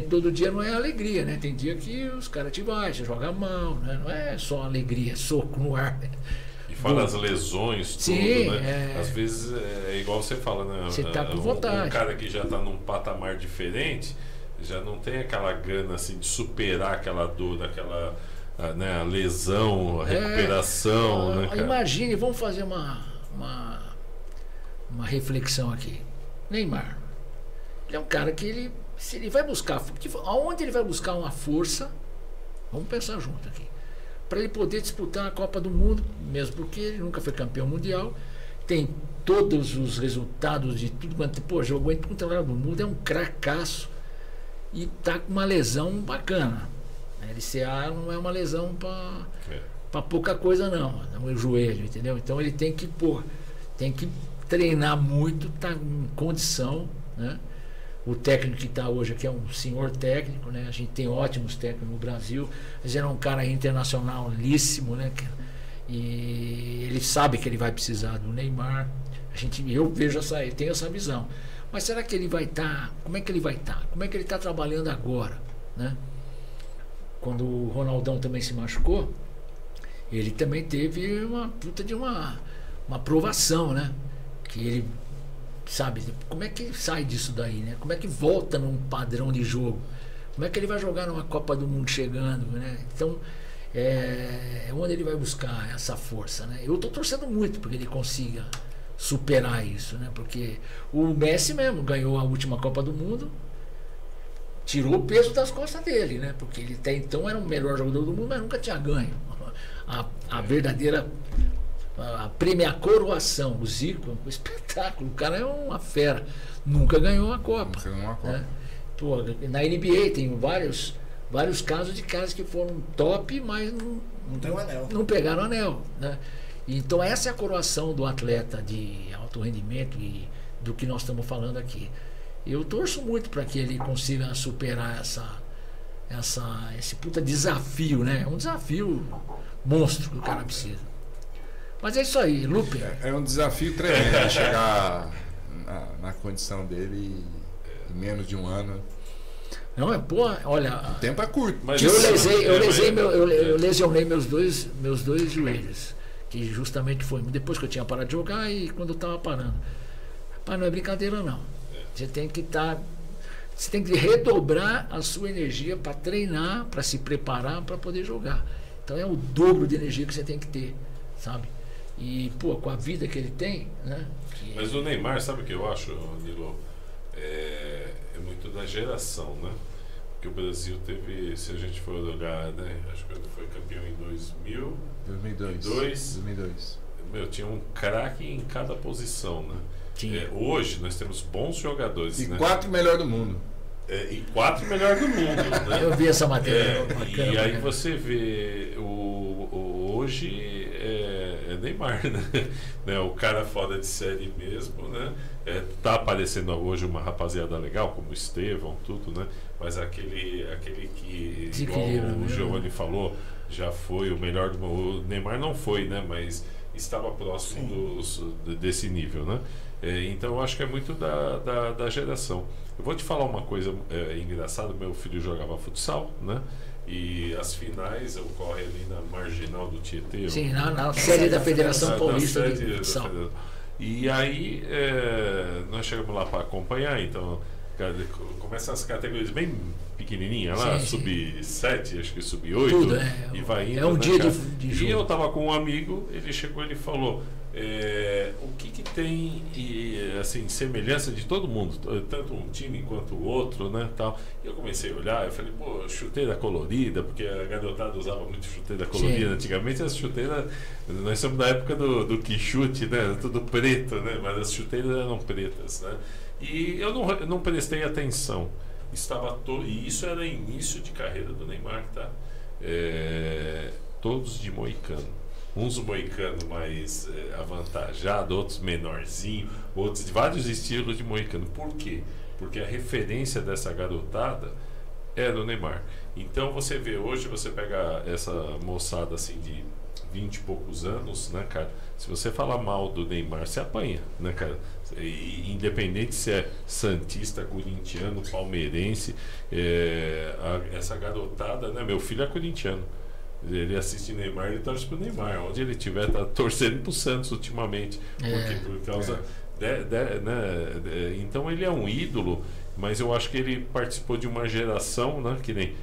Speaker 4: todo dia não é alegria, né? Tem dia que os caras te baixam, joga mal, né? Não é só alegria, soco no ar.
Speaker 2: E fala das lesões, tudo,
Speaker 4: sim,
Speaker 2: né? Às vezes é igual você fala, né?
Speaker 4: Você tá com vontade.
Speaker 2: Um cara que já tá num patamar diferente, já não tem aquela gana assim de superar aquela dor, daquela, né, a lesão, a recuperação, né, cara?
Speaker 4: Imagine, vamos fazer uma reflexão aqui. Neymar, ele é um cara que se ele vai buscar, aonde ele vai buscar uma força, vamos pensar junto aqui, para ele poder disputar a Copa do Mundo, mesmo porque ele nunca foi campeão mundial, tem todos os resultados de tudo quanto, pô, jogou em todo lugar do mundo, é um cracaço e tá com uma lesão bacana. A LCA não é uma lesão para pouca coisa não, é o joelho, entendeu? Então ele tem que treinar muito, tá em condição, né? O técnico que está hoje aqui é um senhor técnico, né? A gente tem ótimos técnicos no Brasil, mas ele é um cara internacionalíssimo, né? E ele sabe que ele vai precisar do Neymar. Eu vejo eu tenho essa visão. Mas será que ele vai estar? Como é que ele vai estar? Como é que ele está trabalhando agora, né? Quando o Ronaldão também se machucou, ele também teve uma puta de uma provação, né? Que ele, sabe, como é que sai disso daí, né? Como é que volta num padrão de jogo? Como é que ele vai jogar numa Copa do Mundo chegando, né? Então, onde ele vai buscar essa força, né? Eu estou torcendo muito porque ele consiga superar isso, né? Porque o Messi mesmo ganhou a última Copa do Mundo, tirou o peso das costas dele, né? Porque ele até então era o melhor jogador do mundo, mas nunca tinha ganho a verdadeira a prêmio, a coroação. O Zico é um espetáculo, o cara é uma fera. Nunca ganhou uma Copa.
Speaker 1: Nunca ganhou uma Copa.
Speaker 4: Né? Pô, na NBA tem vários casos de caras que foram top, mas
Speaker 3: Não tem um anel.
Speaker 4: não pegaram anel. Né? Então essa é a coroação do atleta de alto rendimento e do que nós estamos falando aqui. Eu torço muito para que ele consiga superar esse puta desafio, né? É um desafio monstro que o cara precisa. Mas é isso aí, Lupe.
Speaker 1: É um desafio tremendo chegar na condição dele em menos de um ano.
Speaker 4: Não é, pô, olha.
Speaker 1: O tempo é curto.
Speaker 2: Mas
Speaker 4: Eu lesionei meus dois joelhos. Que justamente foi depois que eu tinha parado de jogar e quando eu estava parando. Rapaz, não é brincadeira não. Você tem que você tem que redobrar a sua energia para treinar, para se preparar, para poder jogar. Então é o dobro de energia que você tem que ter, sabe? E, pô, com a vida que ele tem, né?
Speaker 2: Mas o Neymar, sabe o que eu acho, Nilo? É muito da geração, né? Porque o Brasil teve, se a gente for olhar, né? Acho que ele foi campeão em 2002. Meu, tinha um craque em cada posição, né? Hoje nós temos bons jogadores.
Speaker 1: E
Speaker 2: né?
Speaker 1: 4 melhor do mundo.
Speaker 2: E 4 melhor do mundo, né?
Speaker 4: Eu vi essa matéria. Bacana,
Speaker 2: e aí você vê hoje é Neymar, né? O cara fora de série mesmo, né? Tá aparecendo hoje uma rapaziada legal, como o Estevão, tudo, né? Mas aquele que, igual o Giovanni falou, já foi o melhor do mundo. O Neymar não foi, né? Mas estava próximo desse nível, né? Então eu acho que é muito da geração. Eu vou te falar uma coisa engraçada. Meu filho jogava futsal, né? E as finais ocorrem ali na marginal do Tietê.
Speaker 4: Sim, na sede da Federação Paulista de Futsal.
Speaker 2: E aí nós chegamos lá para acompanhar, então começam as categorias bem pequenininhas lá, sub-7, acho que sub-8, e vai indo.
Speaker 4: É um dia de jogo.
Speaker 2: E eu tava com um amigo, ele chegou e falou: o que tem assim, semelhança de todo mundo, tanto um time quanto o outro, né, tal. E eu comecei a olhar, eu falei, pô, chuteira colorida, porque a garotada usava muito chuteira colorida. Sim. Antigamente as chuteiras, nós somos da época do quichute, né, tudo preto, né, mas as chuteiras eram pretas, né. E eu não prestei atenção. E isso era início de carreira do Neymar, tá? Todos de moicano. Uns moicano mais avantajado, outros menorzinho, outros de vários estilos de moicano. Por quê? Porque a referência dessa garotada era o Neymar. Então você vê, hoje você pega essa moçada assim de 20 e poucos anos, né, cara? Se você falar mal do Neymar, você apanha, né, cara? Independente se é santista, corintiano, palmeirense, essa garotada, né? Meu filho é corintiano. Ele assiste Neymar, ele torce pro Neymar. Onde ele estiver, tá torcendo pro Santos ultimamente. Por causa né? Então ele é um ídolo, mas eu acho que ele participou de uma geração, né? Que nem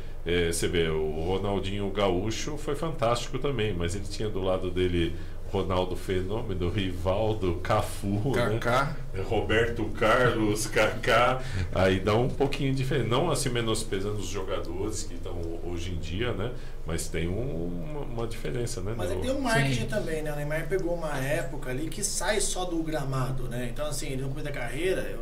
Speaker 2: você vê, o Ronaldinho Gaúcho foi fantástico também, mas ele tinha do lado dele Ronaldo Fenômeno, Rivaldo, Cafu,
Speaker 1: Kaká,
Speaker 2: né? Roberto Carlos, Kaká. Aí dá um pouquinho diferente. Não assim menosprezando os jogadores que estão hoje em dia, né? Mas tem uma diferença, né?
Speaker 3: Mas tem um marketing também, né? O Neymar pegou uma época ali que sai só do gramado, né? Então, assim, ele no começo da carreira, eu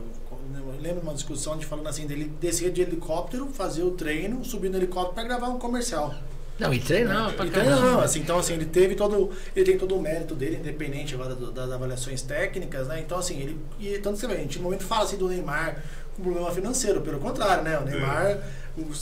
Speaker 3: lembro de uma discussão onde falando assim, dele descer de helicóptero, fazer o treino, subir no helicóptero para gravar um comercial.
Speaker 4: Não, e treinar pra caramba.
Speaker 3: Assim, então, assim, ele tem todo o mérito dele, independente agora das avaliações técnicas, né? Então, assim, tanto que você vê, a gente no momento fala assim do Neymar com problema financeiro, pelo contrário, né? O Neymar,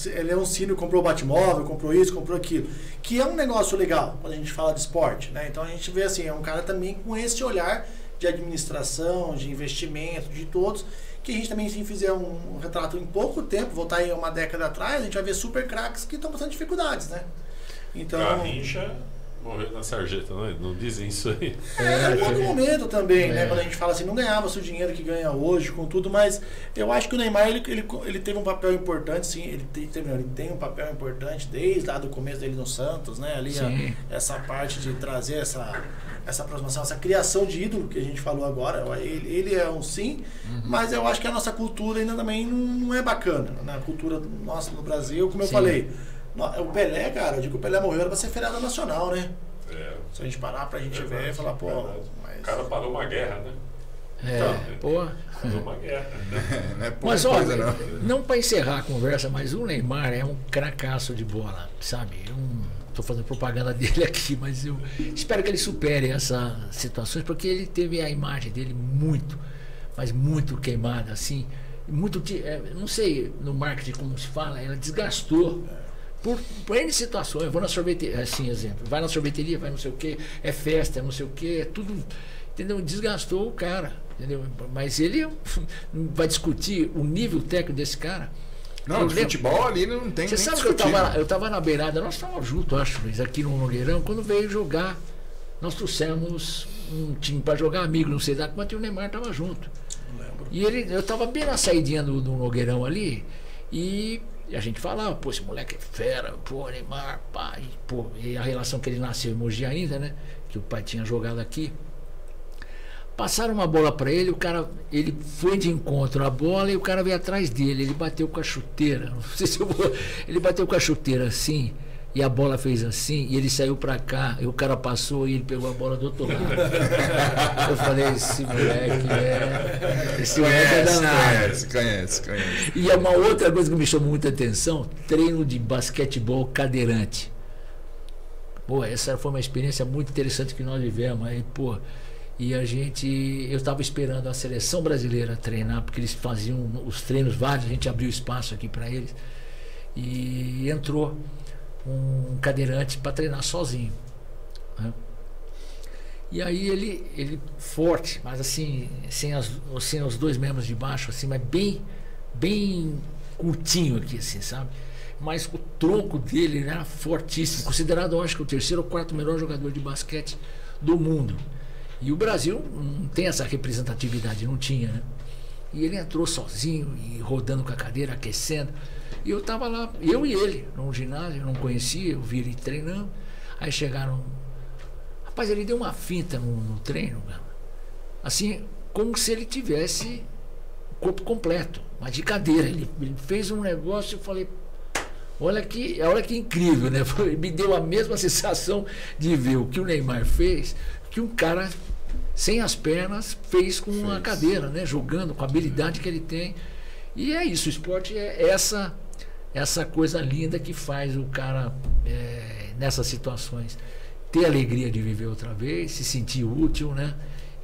Speaker 3: ele é um sínio, comprou Batmóvel, comprou isso, comprou aquilo, que é um negócio legal quando a gente fala de esporte, né? Então a gente vê assim, é um cara também com esse olhar de administração, de investimento, de todos, que a gente também, se fizer um retrato em pouco tempo, voltar aí uma década atrás, a gente vai ver super craques que estão passando dificuldades, né? Então,
Speaker 2: Garrincha morreu na sarjeta, não dizem isso aí.
Speaker 3: Em todo momento também, né? Quando a gente fala assim, não ganhava o dinheiro que ganha hoje com tudo, mas eu acho que o Neymar, ele teve um papel importante, sim, ele tem um papel importante desde lá do começo dele no Santos, né? Ali essa parte de trazer essa aproximação, essa criação de ídolo que a gente falou agora, ele é um sim, mas eu acho que a nossa cultura ainda também não é bacana, né? A cultura nossa no Brasil, como eu falei, o Pelé, cara, eu digo que o Pelé morreu era pra ser feriado nacional, né? Se a gente parar pra gente ver e falar, pô, mas...
Speaker 2: O cara parou uma guerra, né?
Speaker 4: Parou
Speaker 2: uma guerra.
Speaker 1: Não é pouca
Speaker 4: Mas
Speaker 1: coisa,
Speaker 4: olha,
Speaker 1: não.
Speaker 4: não para encerrar a conversa, mas o Neymar é um cracaço de bola, sabe? Estou fazendo propaganda dele aqui, mas eu espero que ele supere essas situações, porque ele teve a imagem dele muito, mas muito queimada, assim, muito, não sei no marketing como se fala, ela desgastou. Por N situações, eu vou na sorveteria, assim, exemplo, vai na sorveteria, vai não sei o que, é festa, não sei o que, é tudo, entendeu? Desgastou o cara, entendeu? Mas ele vai discutir o nível técnico desse cara.
Speaker 1: Não, de futebol ali não tem.
Speaker 4: Você sabe que eu tava na beirada, nós estávamos juntos, acho, aqui no Nogueirão, quando veio jogar, nós trouxemos um time para jogar amigo, não sei da quanto, e o Neymar estava junto.
Speaker 3: Não lembro.
Speaker 4: E eu estava bem na saidinha do Nogueirão ali, e a gente falava, pô, esse moleque é fera, pô, Neymar, pai, pô, e a relação que ele nasceu em Mogi ainda, né? Que o pai tinha jogado aqui. Passaram uma bola para ele, o cara, ele foi de encontro à bola e o cara veio atrás dele, ele bateu com a chuteira, não sei se eu vou, ele bateu com a chuteira assim, e a bola fez assim, e ele saiu para cá, e o cara passou e ele pegou a bola do outro lado. Eu falei, esse moleque é danado.
Speaker 1: Conhece.
Speaker 4: E uma outra coisa que me chamou muita atenção, treino de basquetebol cadeirante. Pô, essa foi uma experiência muito interessante que nós vivemos aí, pô. E eu estava esperando a seleção brasileira treinar, porque eles faziam os treinos vários, a gente abriu espaço aqui para eles. E entrou um cadeirante para treinar sozinho, né? E aí ele forte, mas assim, sem os dois membros de baixo, assim, mas bem curtinho aqui, assim, sabe? Mas o tronco dele era fortíssimo, considerado, eu acho que o terceiro ou quarto melhor jogador de basquete do mundo. E o Brasil não tem essa representatividade, não tinha, né? E ele entrou sozinho e rodando com a cadeira, aquecendo. E eu estava lá, eu e ele, num ginásio, eu não conhecia, eu vi ele treinando. Aí chegaram. Rapaz, ele deu uma finta no treino, cara. Assim, como se ele tivesse o corpo completo, mas de cadeira. Ele fez um negócio, eu falei. Olha que incrível, né? Me deu a mesma sensação de ver o que o Neymar fez, que um cara sem as pernas fez com a cadeira, né? Jogando com a habilidade que ele tem. E é isso, o esporte é essa coisa linda que faz o cara, nessas situações, ter alegria de viver outra vez, se sentir útil, né?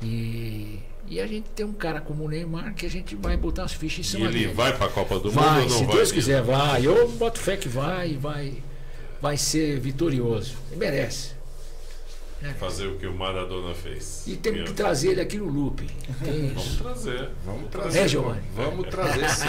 Speaker 4: E a gente tem um cara como o Neymar que a gente vai botar as fichas em cima dele.
Speaker 2: E ele vai para a Copa do Mundo
Speaker 4: vai,
Speaker 2: ou não
Speaker 4: se
Speaker 2: vai?
Speaker 4: Deus quiser, vai. Eu boto fé que vai ser vitorioso. Ele merece.
Speaker 2: Fazer o que o Maradona fez.
Speaker 4: E temos que trazer ele aqui no loop.
Speaker 2: Vamos trazer.
Speaker 4: Giovanni?
Speaker 1: Vamos trazer, sim.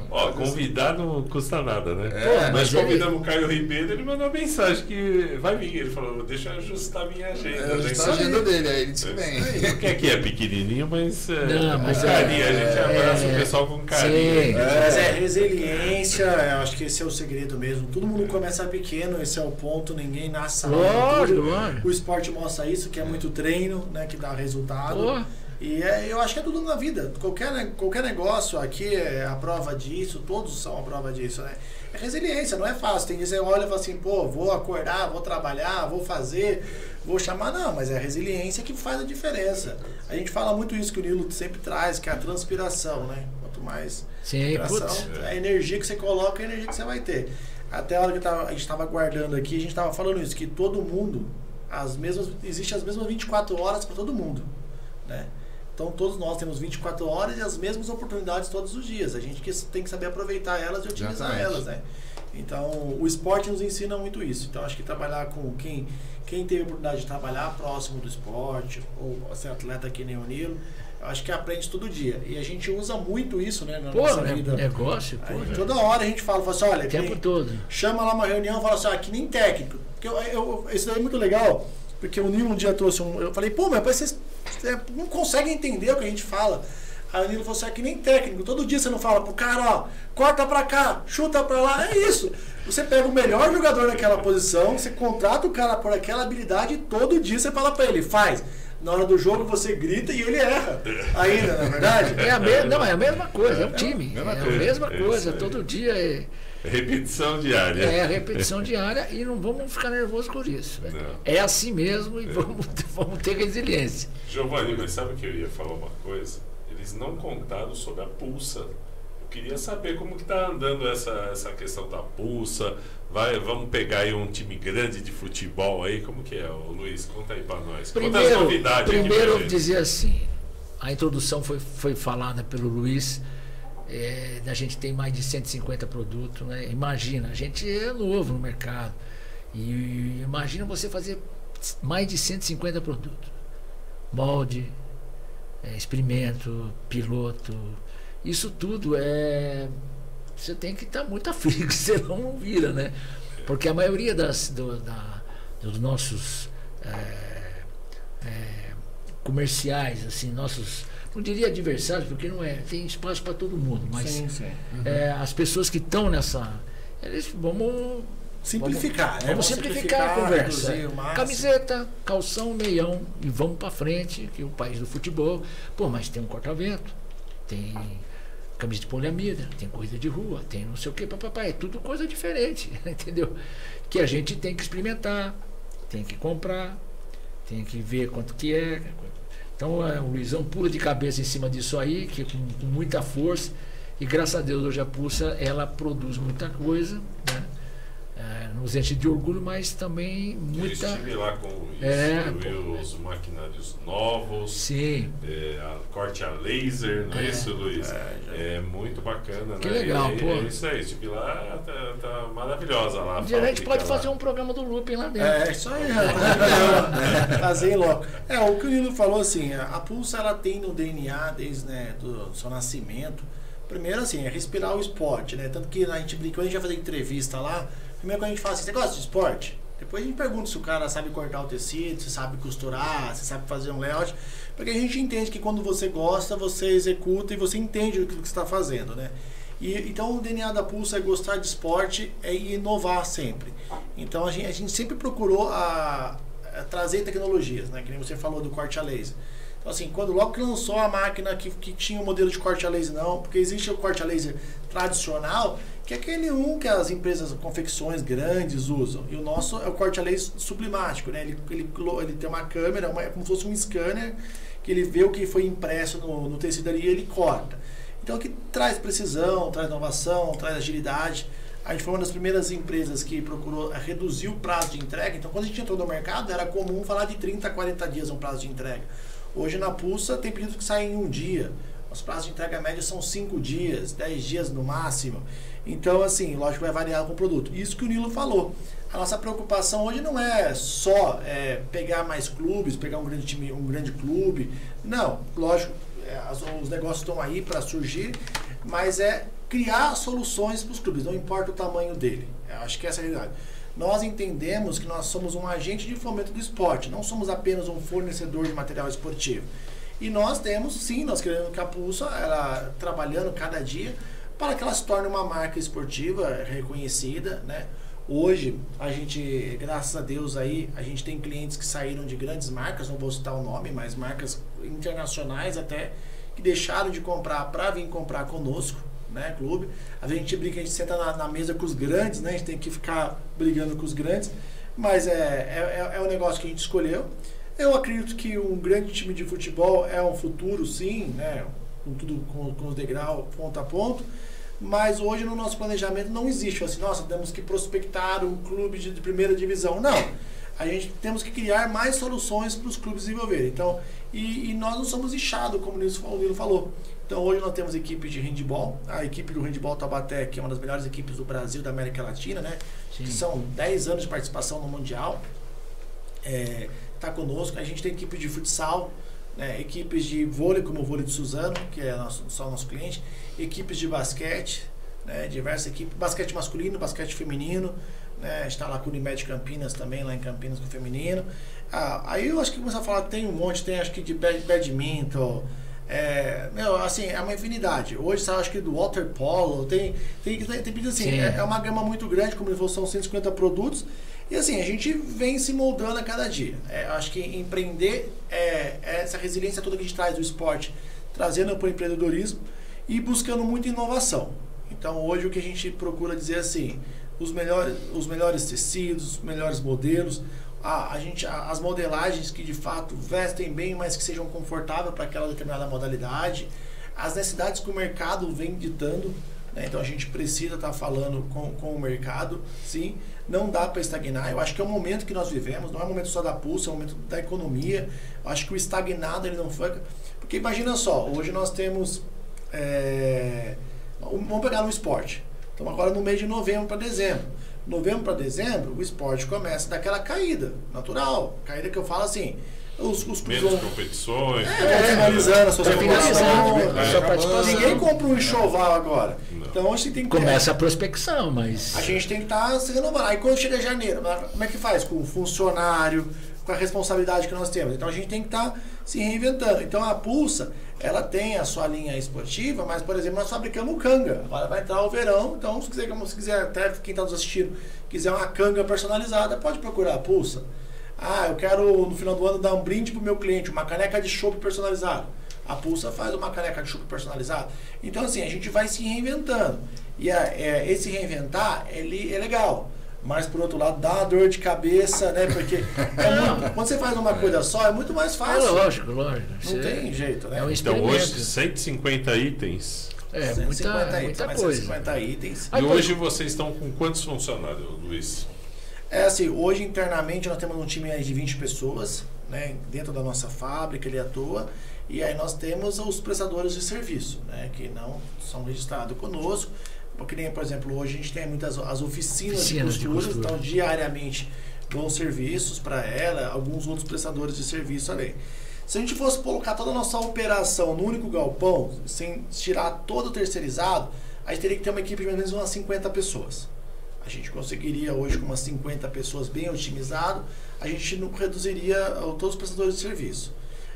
Speaker 2: Ó, convidar não custa nada, né?
Speaker 1: É,
Speaker 2: nós convidamos o Caio Ribeiro, ele mandou uma mensagem que vai vir. Ele falou, deixa eu ajustar a minha agenda.
Speaker 1: Ajustar a agenda dele, aí ele disse que vem.
Speaker 2: Porque aqui é pequenininho, mas
Speaker 4: Não, mas
Speaker 2: carinho, a gente abraça o pessoal com carinho.
Speaker 4: Sim.
Speaker 3: Mas resiliência, eu acho que esse é o segredo mesmo. Todo mundo começa pequeno, esse é o ponto, ninguém nasce sabendo tudo. O esporte mostra isso, que é muito treino, né, que dá resultado. E eu acho que é tudo na vida. Qualquer negócio aqui é a prova disso, todos são a prova disso, né? É resiliência, não é fácil. Tem que você olha e fala assim, pô, vou acordar, vou trabalhar, vou fazer, vou chamar. Não, mas é a resiliência que faz a diferença. A gente fala muito isso que o Nilo sempre traz, que é a transpiração, né? Quanto mais transpiração, a energia que você coloca, a energia que você vai ter. Até a hora que a gente estava guardando aqui, a gente estava falando isso, que todo mundo, existem as mesmas 24 horas para todo mundo, né? Então todos nós temos 24 horas e as mesmas oportunidades todos os dias. A gente tem que saber aproveitar elas e utilizar elas, né? Então o esporte nos ensina muito isso. Então acho que trabalhar com quem teve a oportunidade de trabalhar próximo do esporte, ou ser atleta que nem o Nilo, eu acho que aprende todo dia. E a gente usa muito isso, né, na nossa vida.
Speaker 4: Negócio,
Speaker 3: aí, toda hora a gente fala assim, olha,
Speaker 4: o tempo todo.
Speaker 3: Chama lá uma reunião e fala assim, que nem técnico. Porque isso daí é muito legal, porque o Nilo um dia trouxe eu falei, pô, mas vocês não conseguem entender o que a gente fala. Aí o Nilo falou assim, que nem técnico, todo dia você não fala pro cara, ó, corta pra cá, chuta pra lá, é isso. Você pega o melhor jogador naquela posição, você contrata o cara por aquela habilidade e todo dia você fala pra ele, faz. Na hora do jogo você grita e ele erra. Ainda, na verdade?
Speaker 4: É a mesma coisa, é um time. É a mesma coisa, todo dia
Speaker 2: repetição diária.
Speaker 4: É repetição diária e não vamos ficar nervosos por isso. Né? É assim mesmo e vamos ter resiliência.
Speaker 2: Giovanni, mas sabe que eu ia falar uma coisa? Eles não contaram sobre a Pulsa. Eu queria saber como que está andando essa questão da Pulsa. Vamos pegar aí um time grande de futebol aí. Como que é, Luiz? Conta aí para nós. Conta as novidades.
Speaker 4: Primeiro eu dizer assim, a introdução foi falada pelo Luiz. A gente tem mais de 150 produtos, né? Imagina, a gente é novo no mercado. E imagina você fazer mais de 150 produtos. Molde, experimento, piloto. Isso tudo você tem que estar muito aflito, senão não vira, né? Porque a maioria dos nossos comerciais, assim, nossos, não diria adversários, porque não é, tem espaço para todo mundo, mas
Speaker 3: sim.
Speaker 4: As pessoas que estão vamos
Speaker 3: simplificar,
Speaker 4: vamos simplificar a conversa.
Speaker 3: Reduzir,
Speaker 4: camiseta, calção, meião e vamos para frente, que é o país do futebol. Pô, mas tem um corta-vento, tem camisa de poliamida, tem corrida de rua, tem não sei o que, papai, é tudo coisa diferente, entendeu? Que a gente tem que experimentar, tem que comprar, tem que ver quanto que é. Então o Luizão pula de cabeça em cima disso aí, que com muita força, e graças a Deus hoje a Pulsa ela produz muita coisa, né? Nos enche de orgulho, mas também muita.
Speaker 2: Eu estive lá com o Luiz, os maquinários novos,
Speaker 4: sim.
Speaker 2: Corte a laser, não é isso, Luiz? É muito bacana,
Speaker 4: que
Speaker 2: né?
Speaker 4: legal, pô.
Speaker 2: É isso aí, estive lá, tá maravilhosa lá.
Speaker 4: A gente pode fazer um programa do Looping lá dentro.
Speaker 3: É isso aí, fazer logo. O que o Nilo falou assim, a Pulsa ela tem no DNA desde do seu nascimento. Primeiro assim, respirar o esporte, né? Tanto que a gente brincou, a gente vai fazer entrevista lá. Primeiro quando a gente fala assim, você gosta de esporte? Depois a gente pergunta se o cara sabe cortar o tecido, se sabe costurar, se sabe fazer um layout. Porque a gente entende que quando você gosta, você executa e você entende o que você está fazendo, né? Então o DNA da Pulsa é gostar de esporte e inovar sempre. Então a gente sempre procurou trazer tecnologias, né? Que nem você falou do corte a laser. Então assim, logo que lançou a máquina que tinha o modelo de corte a laser, não, porque existe o corte a laser tradicional, que é aquele que as empresas, confecções grandes usam. E o nosso é o corte a laser sublimático, né? Ele tem uma câmera, é como se fosse um scanner, que ele vê o que foi impresso no tecido ali e ele corta. Então que traz precisão, traz inovação, traz agilidade. A gente foi uma das primeiras empresas que procurou reduzir o prazo de entrega. Então quando a gente entrou no mercado, era comum falar de 30 a 40 dias um prazo de entrega. Hoje na Pulsa tem pedidos que saem em um dia. Os prazos de entrega média são 5 dias, 10 dias no máximo. Então, assim, lógico, vai variar com o produto. Isso que o Nilo falou. A nossa preocupação hoje não é só pegar mais clubes, pegar um grande time, um grande clube. Não, lógico, os negócios estão aí para surgir, mas é criar soluções para os clubes, não importa o tamanho dele. Eu acho que essa é a realidade. Nós entendemos que nós somos um agente de fomento do esporte, não somos apenas um fornecedor de material esportivo. E nós nós queremos que a Pulsa, ela trabalhando cada dia para que ela se torne uma marca esportiva reconhecida, né? Hoje, a gente, graças a Deus aí, a gente tem clientes que saíram de grandes marcas, não vou citar o nome, mas marcas internacionais até, que deixaram de comprar para vir comprar conosco, né, clube. A gente brinca, a gente senta na mesa com os grandes, né? A gente tem que ficar brigando com os grandes, mas é o negócio que a gente escolheu. Eu acredito que um grande time de futebol é um futuro, sim, né? Com os degraus ponto a ponto, mas hoje no nosso planejamento não existe assim, nossa, temos que prospectar um clube de primeira divisão. Não, a gente temos que criar mais soluções para os clubes desenvolverem. Então, e nós não somos inchados, como o Nilo falou. Então hoje nós temos equipe de handball, a equipe do handball Taubaté, que é uma das melhores equipes do Brasil, da América Latina, né? Sim. Que são 10 anos de participação no Mundial. Está conosco. A gente tem equipe de futsal, né? Equipes de vôlei, como o vôlei de Suzano, que é só nosso cliente, equipes de basquete, né? Diversas equipes, basquete masculino, basquete feminino, né? A gente está lá com o Unimed Campinas também, lá em Campinas com o feminino. Aí eu acho que começar a falar, tem um monte, tem acho que de badminton, Assim, é uma infinidade. Hoje, você acha que do waterpolo, tem assim, é uma gama muito grande, como ele falou, são 150 produtos. E assim, a gente vem se moldando a cada dia. Acho que empreender essa resiliência toda que a gente traz do esporte, trazendo para o empreendedorismo e buscando muita inovação. Então, hoje o que a gente procura dizer assim, os melhores tecidos, os melhores modelos, as modelagens que de fato vestem bem, mas que sejam confortáveis para aquela determinada modalidade, as necessidades que o mercado vem ditando, né? Então a gente precisa estar falando com o mercado, sim, não dá para estagnar. Eu acho que é o momento que nós vivemos, não é o momento só da Pulse, é o momento da economia. Eu acho que o estagnado ele não foi, porque imagina só, hoje nós temos, vamos pegar no esporte, então agora no mês de novembro para dezembro. Novembro para dezembro, o esporte começa daquela caída natural. Caída que eu falo assim, os
Speaker 2: menos competições.
Speaker 3: Finalizando a sua
Speaker 4: participação.
Speaker 3: Ninguém compra um enxoval agora. Não. Então a gente tem que
Speaker 4: começa a prospecção, mas
Speaker 3: a gente tem que estar se renovando. Aí quando chega janeiro, como é que faz? Com o funcionário, com a responsabilidade que nós temos. Então a gente tem que estar se reinventando. Então a Pulsa, ela tem a sua linha esportiva, mas, por exemplo, nós fabricamos canga. Agora vai entrar o verão, então se quiser, até quem está nos assistindo, quiser uma canga personalizada, pode procurar a Pulsa. Eu quero, no final do ano, dar um brinde para o meu cliente, uma caneca de chopp personalizada. A Pulsa faz uma caneca de chopp personalizada. Então, assim, a gente vai se reinventando. E esse reinventar, ele é legal. Mas, por outro lado, dá uma dor de cabeça, né? Porque quando você faz uma coisa só, é muito mais fácil.
Speaker 4: Lógico.
Speaker 3: Não tem jeito, né?
Speaker 2: Então, hoje, 150 itens.
Speaker 4: Muita coisa.
Speaker 3: 150 itens.
Speaker 2: E hoje vocês estão com quantos funcionários, Luiz?
Speaker 3: Assim, hoje internamente nós temos um time aí de 20 pessoas, né? Dentro da nossa fábrica, ele atua. E aí nós temos os prestadores de serviço, né? Que não são registrados conosco. Porque nem, por exemplo, hoje a gente tem muitas as oficinas de costura, então diariamente dão serviços para ela, alguns outros prestadores de serviço além. Se a gente fosse colocar toda a nossa operação no único galpão, sem tirar todo o terceirizado, a gente teria que ter uma equipe de mais ou menos umas 50 pessoas. A gente conseguiria hoje com umas 50 pessoas bem otimizado, a gente não reduziria todos os prestadores de serviço.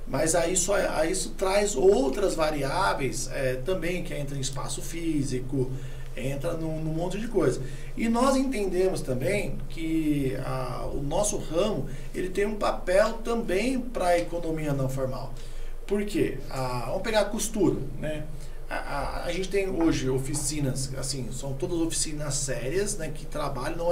Speaker 3: Mas aí isso traz outras variáveis também, que entra em espaço físico, entra num monte de coisa. E nós entendemos também que o nosso ramo ele tem um papel também para a economia não formal. Por quê? Vamos pegar a costura, né? A gente tem hoje oficinas, assim, são todas oficinas sérias, né, que trabalham,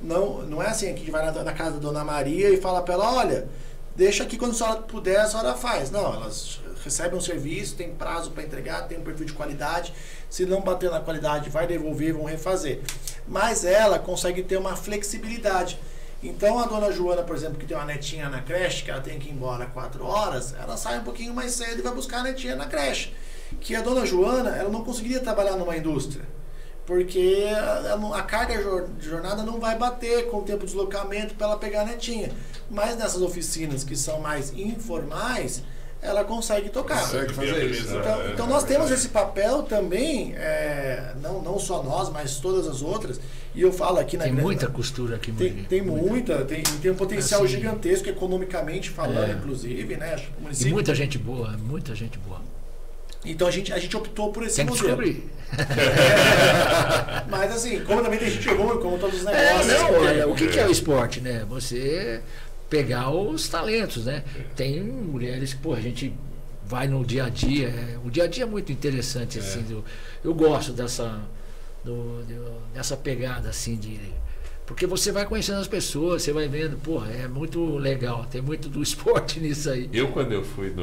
Speaker 3: não é assim, que a gente vai na casa da Dona Maria e fala para ela, olha, deixa aqui quando a senhora puder, a senhora faz. Não, elas recebem um serviço, tem prazo para entregar, tem um perfil de qualidade, se não bater na qualidade, vai devolver, vão refazer. Mas ela consegue ter uma flexibilidade. Então a dona Joana, por exemplo, que tem uma netinha na creche, que ela tem que ir embora 4 horas, ela sai um pouquinho mais cedo e vai buscar a netinha na creche. Que a dona Joana, ela não conseguiria trabalhar numa indústria, porque a carga de jornada não vai bater com o tempo de deslocamento para ela pegar a netinha. Mas nessas oficinas que são mais informais, ela consegue tocar.
Speaker 1: Consegue fazer isso.
Speaker 3: Então nós temos esse papel também, não só nós, mas todas as outras. E eu falo aqui na
Speaker 4: Tem muita costura aqui.
Speaker 3: Tem um potencial gigantesco, economicamente falando, inclusive, né?
Speaker 4: E muita gente boa, muita gente boa.
Speaker 3: Então a gente optou por esse modelo.
Speaker 4: Tem que descobrir.
Speaker 3: Mas assim, como também tem gente ruim, como todos os negócios.
Speaker 4: O que é o esporte, né? Você pegar os talentos, né? Tem mulheres que, a gente vai no dia a dia. O dia a dia é muito interessante, assim. Eu gosto dessa pegada, assim, porque você vai conhecendo as pessoas, você vai vendo, é muito legal. Tem muito do esporte nisso aí.
Speaker 2: Quando eu fui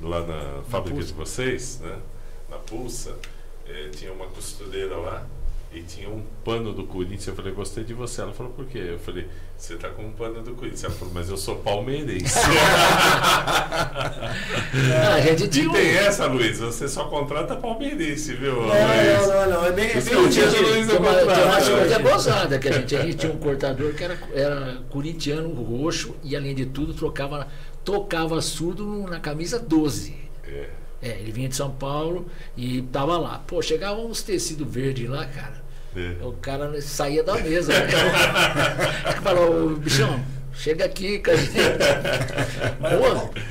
Speaker 2: lá na fábrica de vocês, né, na Pulsa, tinha uma costureira lá e tinha um pano do Corinthians. Eu falei, gostei de você. Ela falou, por quê? Eu falei, você tá com um pano do Corinthians. Ela falou, mas eu sou palmeirense.
Speaker 4: A gente tinha
Speaker 2: tem essa, Luiz, você só contrata palmeirense, viu?
Speaker 3: Não, é bem
Speaker 4: é gozada que a gente tinha um cortador que era corintiano roxo e, além de tudo, tocava surdo na camisa 12. Ele vinha de São Paulo e tava lá. Chegava uns tecidos verdes lá, cara. O cara saía da mesa. Falou, bichão, chega aqui, cara.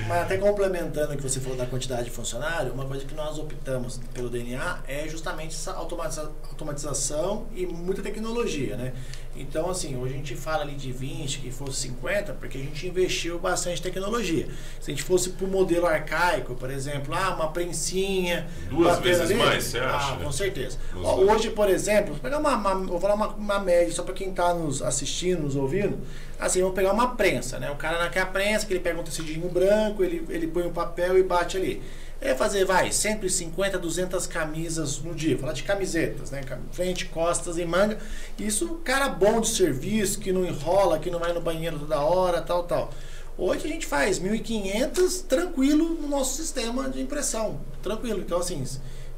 Speaker 3: Mas até complementando o que você falou da quantidade de funcionário, uma coisa que nós optamos pelo DNA é justamente essa automatização e muita tecnologia, né? Então, assim, hoje a gente fala ali de 20, que fosse 50, porque a gente investiu bastante em tecnologia. Se a gente fosse para o modelo arcaico, por exemplo, uma prensinha...
Speaker 2: 2 vezes mais, você acha?
Speaker 3: Com certeza. Hoje, por exemplo, vou pegar vou falar uma média, só para quem está nos assistindo, nos ouvindo. Assim, vamos pegar uma prensa, né? O cara naquela prensa, que ele pega um tecidinho branco, ele põe um papel e bate ali. É fazer, 150, 200 camisas no dia. Falar de camisetas, né? Frente, costas e manga. Isso, cara bom de serviço, que não enrola, que não vai no banheiro toda hora, tal. Hoje a gente faz 1.500 tranquilo no nosso sistema de impressão. Tranquilo. Então, assim,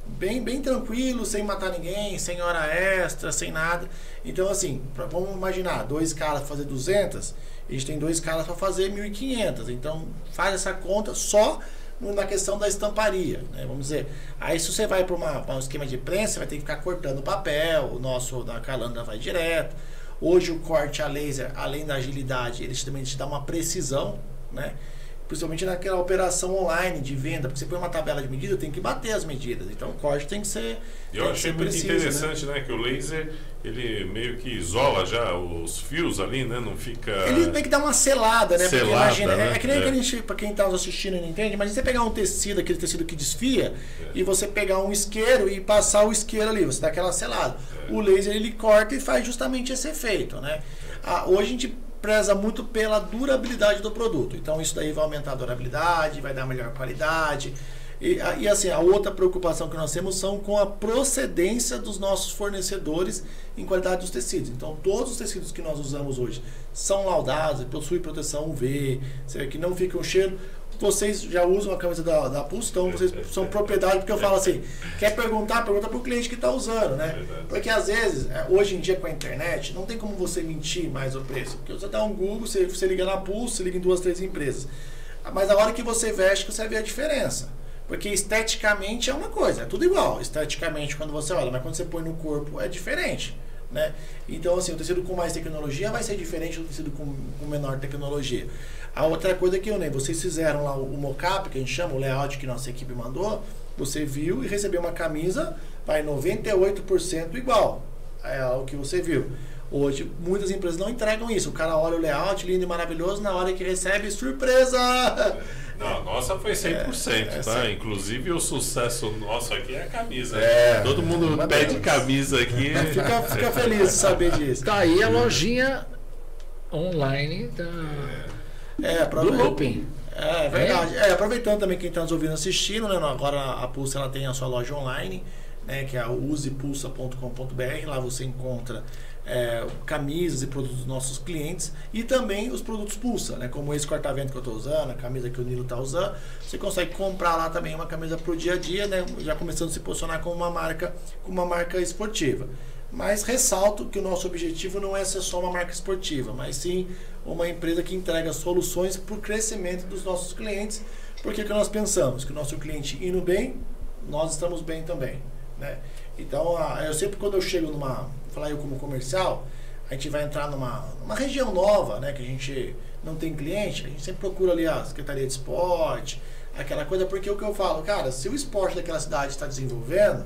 Speaker 3: bem tranquilo, sem matar ninguém, sem hora extra, sem nada. Então, assim, vamos imaginar, 2 caras para fazer 200, a gente tem 2 caras para fazer 1.500. Então, faz essa conta só na questão da estamparia, né? Vamos dizer. Aí se você vai para um esquema de prensa, você vai ter que ficar cortando papel, o nosso da calandra vai direto. Hoje o corte a laser, além da agilidade, ele também te dá uma precisão, né? Principalmente naquela operação online de venda, porque você põe uma tabela de medida, tem que bater as medidas. Então o corte tem que ser
Speaker 2: Eu achei muito preciso, interessante, né? Que o laser, ele meio que isola já os fios ali, né? Não fica...
Speaker 3: Ele tem que dar uma selada, né?
Speaker 2: Selada,
Speaker 3: porque imagina,
Speaker 2: né?
Speaker 3: é que nem a gente, pra quem tá nos assistindo e não entende, mas você pegar um tecido, aquele tecido que desfia, e você pegar um isqueiro e passar o isqueiro ali, você dá aquela selada. O laser, ele corta e faz justamente esse efeito, né? Hoje a gente preza muito pela durabilidade do produto. Então isso daí vai aumentar a durabilidade, vai dar melhor qualidade. E assim, a outra preocupação que nós temos são com a procedência dos nossos fornecedores em qualidade dos tecidos. Então todos os tecidos que nós usamos hoje são laudados, possuem proteção UV, que não fica um cheiro. Vocês já usam a camisa da Pulse, então vocês são propriedade, porque eu falo assim, quer pergunta para o cliente que está usando, né? Porque às vezes, hoje em dia com a internet, não tem como você mentir mais o preço. Porque você dá um Google, você liga na Pulse, você liga em 2, 3 empresas. Mas a hora que você veste, você vai ver a diferença. Porque esteticamente é uma coisa, é tudo igual. Esteticamente quando você olha, mas quando você põe no corpo é diferente, né? Então assim, o tecido com mais tecnologia vai ser diferente do tecido com menor tecnologia. A outra coisa que vocês fizeram lá o mockup, que a gente chama, o layout que nossa equipe mandou, você viu e recebeu uma camisa, vai 98% igual ao que você viu. Hoje, muitas empresas não entregam isso. O cara olha o layout, lindo e maravilhoso, na hora que recebe, surpresa!
Speaker 2: Não, a nossa foi 100%, tá? Inclusive o sucesso nosso aqui é a camisa. Todo mundo pede camisa aqui.
Speaker 3: Fica feliz de saber disso.
Speaker 4: Tá aí a lojinha online do Looping.
Speaker 3: É verdade. Aproveitando também quem está nos ouvindo assistindo, né? Agora a Pulse ela tem a sua loja online, né? Que é a usepulsa.com.br. Lá você encontra camisas e produtos dos nossos clientes e também os produtos Pulsa, né? Como esse corta-vento que eu estou usando, a camisa que o Nilo está usando. Você consegue comprar lá também uma camisa para o dia a dia, né? Já começando a se posicionar como uma marca esportiva. Mas ressalto que o nosso objetivo não é ser só uma marca esportiva, mas sim uma empresa que entrega soluções para o crescimento dos nossos clientes, porque que nós pensamos que o nosso cliente indo bem, nós estamos bem também, né? Então, eu sempre quando eu chego falar eu como comercial, a gente vai entrar numa região nova, né, que a gente não tem cliente, a gente sempre procura ali a Secretaria de Esporte, aquela coisa, porque o que eu falo, cara, se o esporte daquela cidade está desenvolvendo,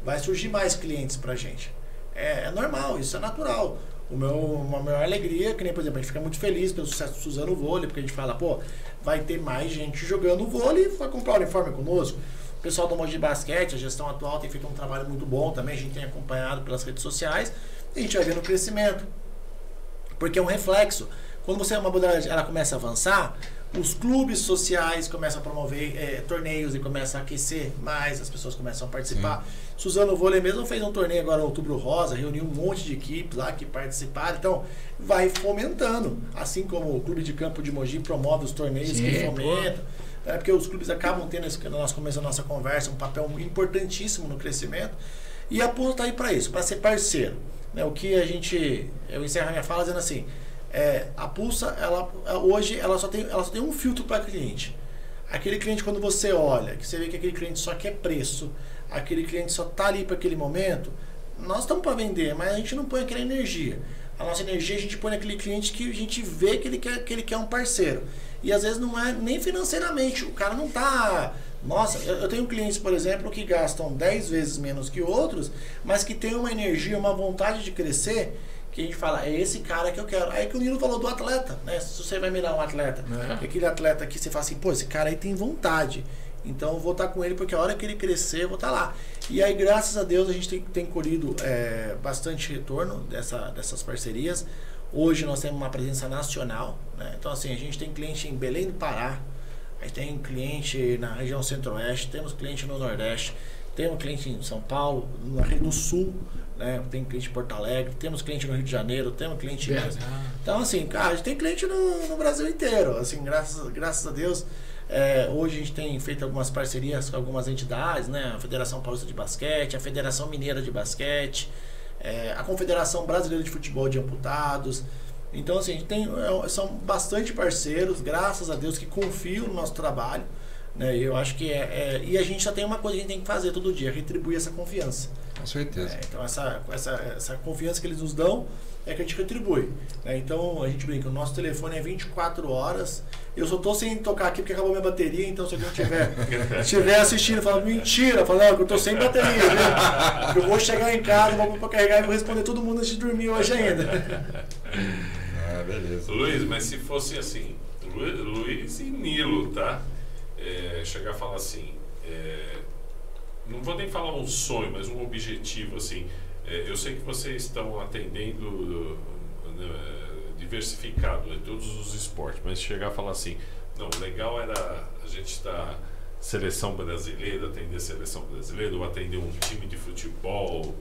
Speaker 3: vai surgir mais clientes pra gente. É normal, isso é natural. Uma maior alegria, que nem, por exemplo, a gente fica muito feliz pelo sucesso do Suzano Vôlei, porque a gente fala, vai ter mais gente jogando vôlei e vai comprar o uniforme conosco. O pessoal do Mogi Basquete, a gestão atual tem feito um trabalho muito bom também, a gente tem acompanhado pelas redes sociais, e a gente vai vendo o crescimento. Porque é um reflexo. Quando uma modalidade ela começa a avançar, os clubes sociais começam a promover torneios e começam a aquecer mais, as pessoas começam a participar. Suzano Vôlei mesmo fez um torneio agora no Outubro Rosa, reuniu um monte de equipes lá que participaram, então vai fomentando, assim como o Clube de Campo de Mogi promove os torneios que fomentam, porque os clubes acabam tendo, nós começamos a nossa conversa, um papel importantíssimo no crescimento, e a Pulse está aí para isso, para ser parceiro, né? O que eu encerro a minha fala dizendo assim, a Pulsa, hoje ela só tem um filtro para cliente. Aquele cliente, quando você olha, que você vê que aquele cliente só quer preço, aquele cliente só está ali para aquele momento, nós estamos para vender, mas a gente não põe aquela energia. A nossa energia a gente põe naquele cliente que a gente vê que ele quer um parceiro. E às vezes não é nem financeiramente, o cara não tá... Nossa, eu tenho clientes, por exemplo, que gastam 10 vezes menos que outros, mas que tem uma energia, uma vontade de crescer, que a gente fala, é esse cara que eu quero. Aí que o Nilo falou do atleta, né? Se você vai mirar um atleta, aquele atleta que você fala assim, pô, esse cara aí tem vontade. Então eu vou estar com ele porque a hora que ele crescer eu vou estar lá. E aí, graças a Deus, a gente tem colhido bastante retorno dessas parcerias. Hoje nós temos uma presença nacional, né? Então assim, a gente tem cliente em Belém do Pará, a gente tem cliente na região centro-oeste, temos cliente no Nordeste, temos cliente em São Paulo, no Sul, né? Tem cliente em Porto Alegre, temos cliente no Rio de Janeiro, temos cliente em... Então assim, cara, a gente tem cliente no Brasil inteiro, assim, graças a Deus. Hoje a gente tem feito algumas parcerias com algumas entidades, né? A Federação Paulista de Basquete, a Federação Mineira de Basquete, a Confederação Brasileira de Futebol de Amputados. Então assim, a gente são bastante parceiros, graças a Deus, que confiam no nosso trabalho, né? E eu acho que e a gente já tem uma coisa que a gente tem que fazer todo dia, retribuir essa confiança.
Speaker 1: Com certeza.
Speaker 3: Então essa confiança que eles nos dão é que a gente retribui, né? Então a gente brinca, o nosso telefone é 24 horas. Eu só tô sem tocar aqui porque acabou minha bateria, então se alguém estiver assistindo, fala mentira, fala, não, eu tô sem bateria, viu? Eu vou chegar em casa, vou pra carregar e vou responder todo mundo antes de dormir hoje ainda.
Speaker 1: Beleza.
Speaker 2: Luiz, mas se fosse assim, Luiz e Nilo, tá? Chegar a falar assim, não vou nem falar um sonho, mas um objetivo, assim. Eu sei que vocês estão atendendo diversificado em todos os esportes, mas chegar a falar assim, não, legal era a gente estar seleção brasileira, atender a seleção brasileira, ou atender um time de futebol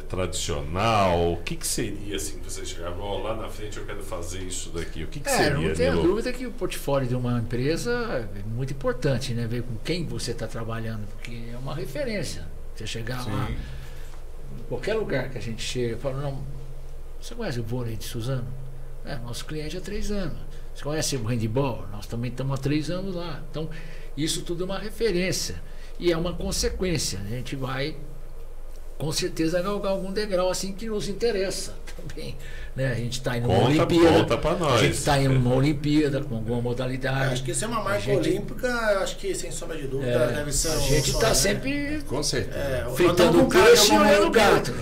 Speaker 2: tradicional, o que seria assim que vocês chegavam, lá na frente eu quero fazer isso daqui, o que seria?
Speaker 4: Não tenho dúvida que o portfólio de uma empresa é muito importante, né? Ver com quem você está trabalhando, porque é uma referência. Você chegar lá, em qualquer lugar que a gente chega, fala, não, você conhece o vôlei de Suzano? Nosso cliente há 3 anos. Você conhece o handball? Nós também estamos há 3 anos lá. Então, isso tudo é uma referência e é uma consequência. A gente vai com certeza galgar algum degrau assim que nos interessa também, né? A gente está indo numa Olimpíada, a gente está indo numa Olimpíada com alguma modalidade.
Speaker 3: Acho que isso é uma marca olímpica, acho que sem sombra de dúvida deve ser.
Speaker 4: A gente está sempre
Speaker 1: com certeza
Speaker 4: fritando o peixe e olhando o gato.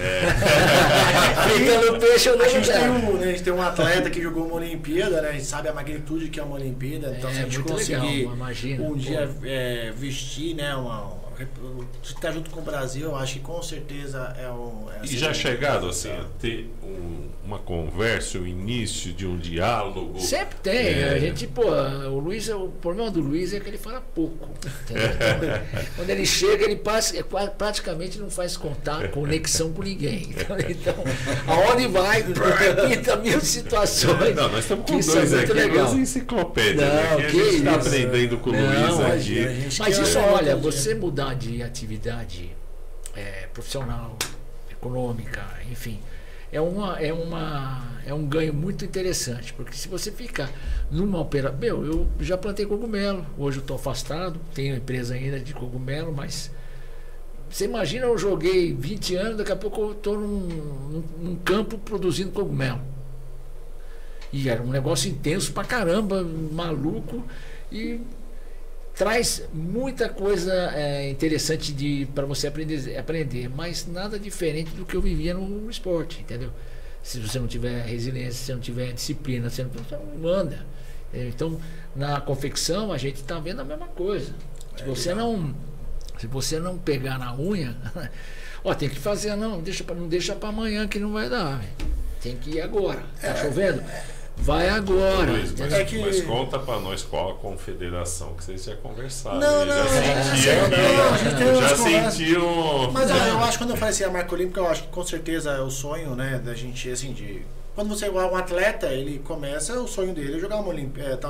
Speaker 4: Fritando o peixe e olhando o gato.
Speaker 3: A gente tem um atleta que jogou uma Olimpíada, né? A gente sabe a magnitude que é uma Olimpíada, então se a gente conseguir dia vestir, né, estar junto com o Brasil, eu acho que com certeza
Speaker 2: e já chegado assim a ter uma conversa, o início de um diálogo?
Speaker 4: Sempre tem. A gente, o Luiz, o problema do Luiz é que ele fala pouco. Então, quando ele chega, ele praticamente não faz conexão com ninguém. Então aonde vai, pinta 1000 situações.
Speaker 2: Não, nós estamos com dois aqui, duas enciclopédias. A gente está aprendendo com o Luiz aqui.
Speaker 4: Mas isso, olha, você mudar de atividade profissional, econômica, enfim, é um ganho muito interessante, porque se você ficar numa operação... eu já plantei cogumelo, hoje eu estou afastado, tenho empresa ainda de cogumelo, mas você imagina, eu joguei 20 anos, daqui a pouco eu estou num campo produzindo cogumelo. E era um negócio intenso pra caramba, maluco, e traz muita coisa interessante para você aprender, mas nada diferente do que eu vivia no esporte, entendeu? Se você não tiver resiliência, se você não tiver disciplina, você não anda. Então, na confecção, a gente está vendo a mesma coisa. Se você não pegar na unha, tem que fazer, não deixa para amanhã que não vai dar, véio. Tem que ir agora. Tá chovendo? Vai agora.
Speaker 2: Luiz, mas conta pra nós qual a confederação que vocês já conversaram.
Speaker 3: Já
Speaker 2: sentiu.
Speaker 3: Mas eu acho que quando eu falei assim, a marca olímpica, eu acho que com certeza é o sonho, né, da gente, assim, quando você é um atleta, ele começa, o sonho dele é jogar uma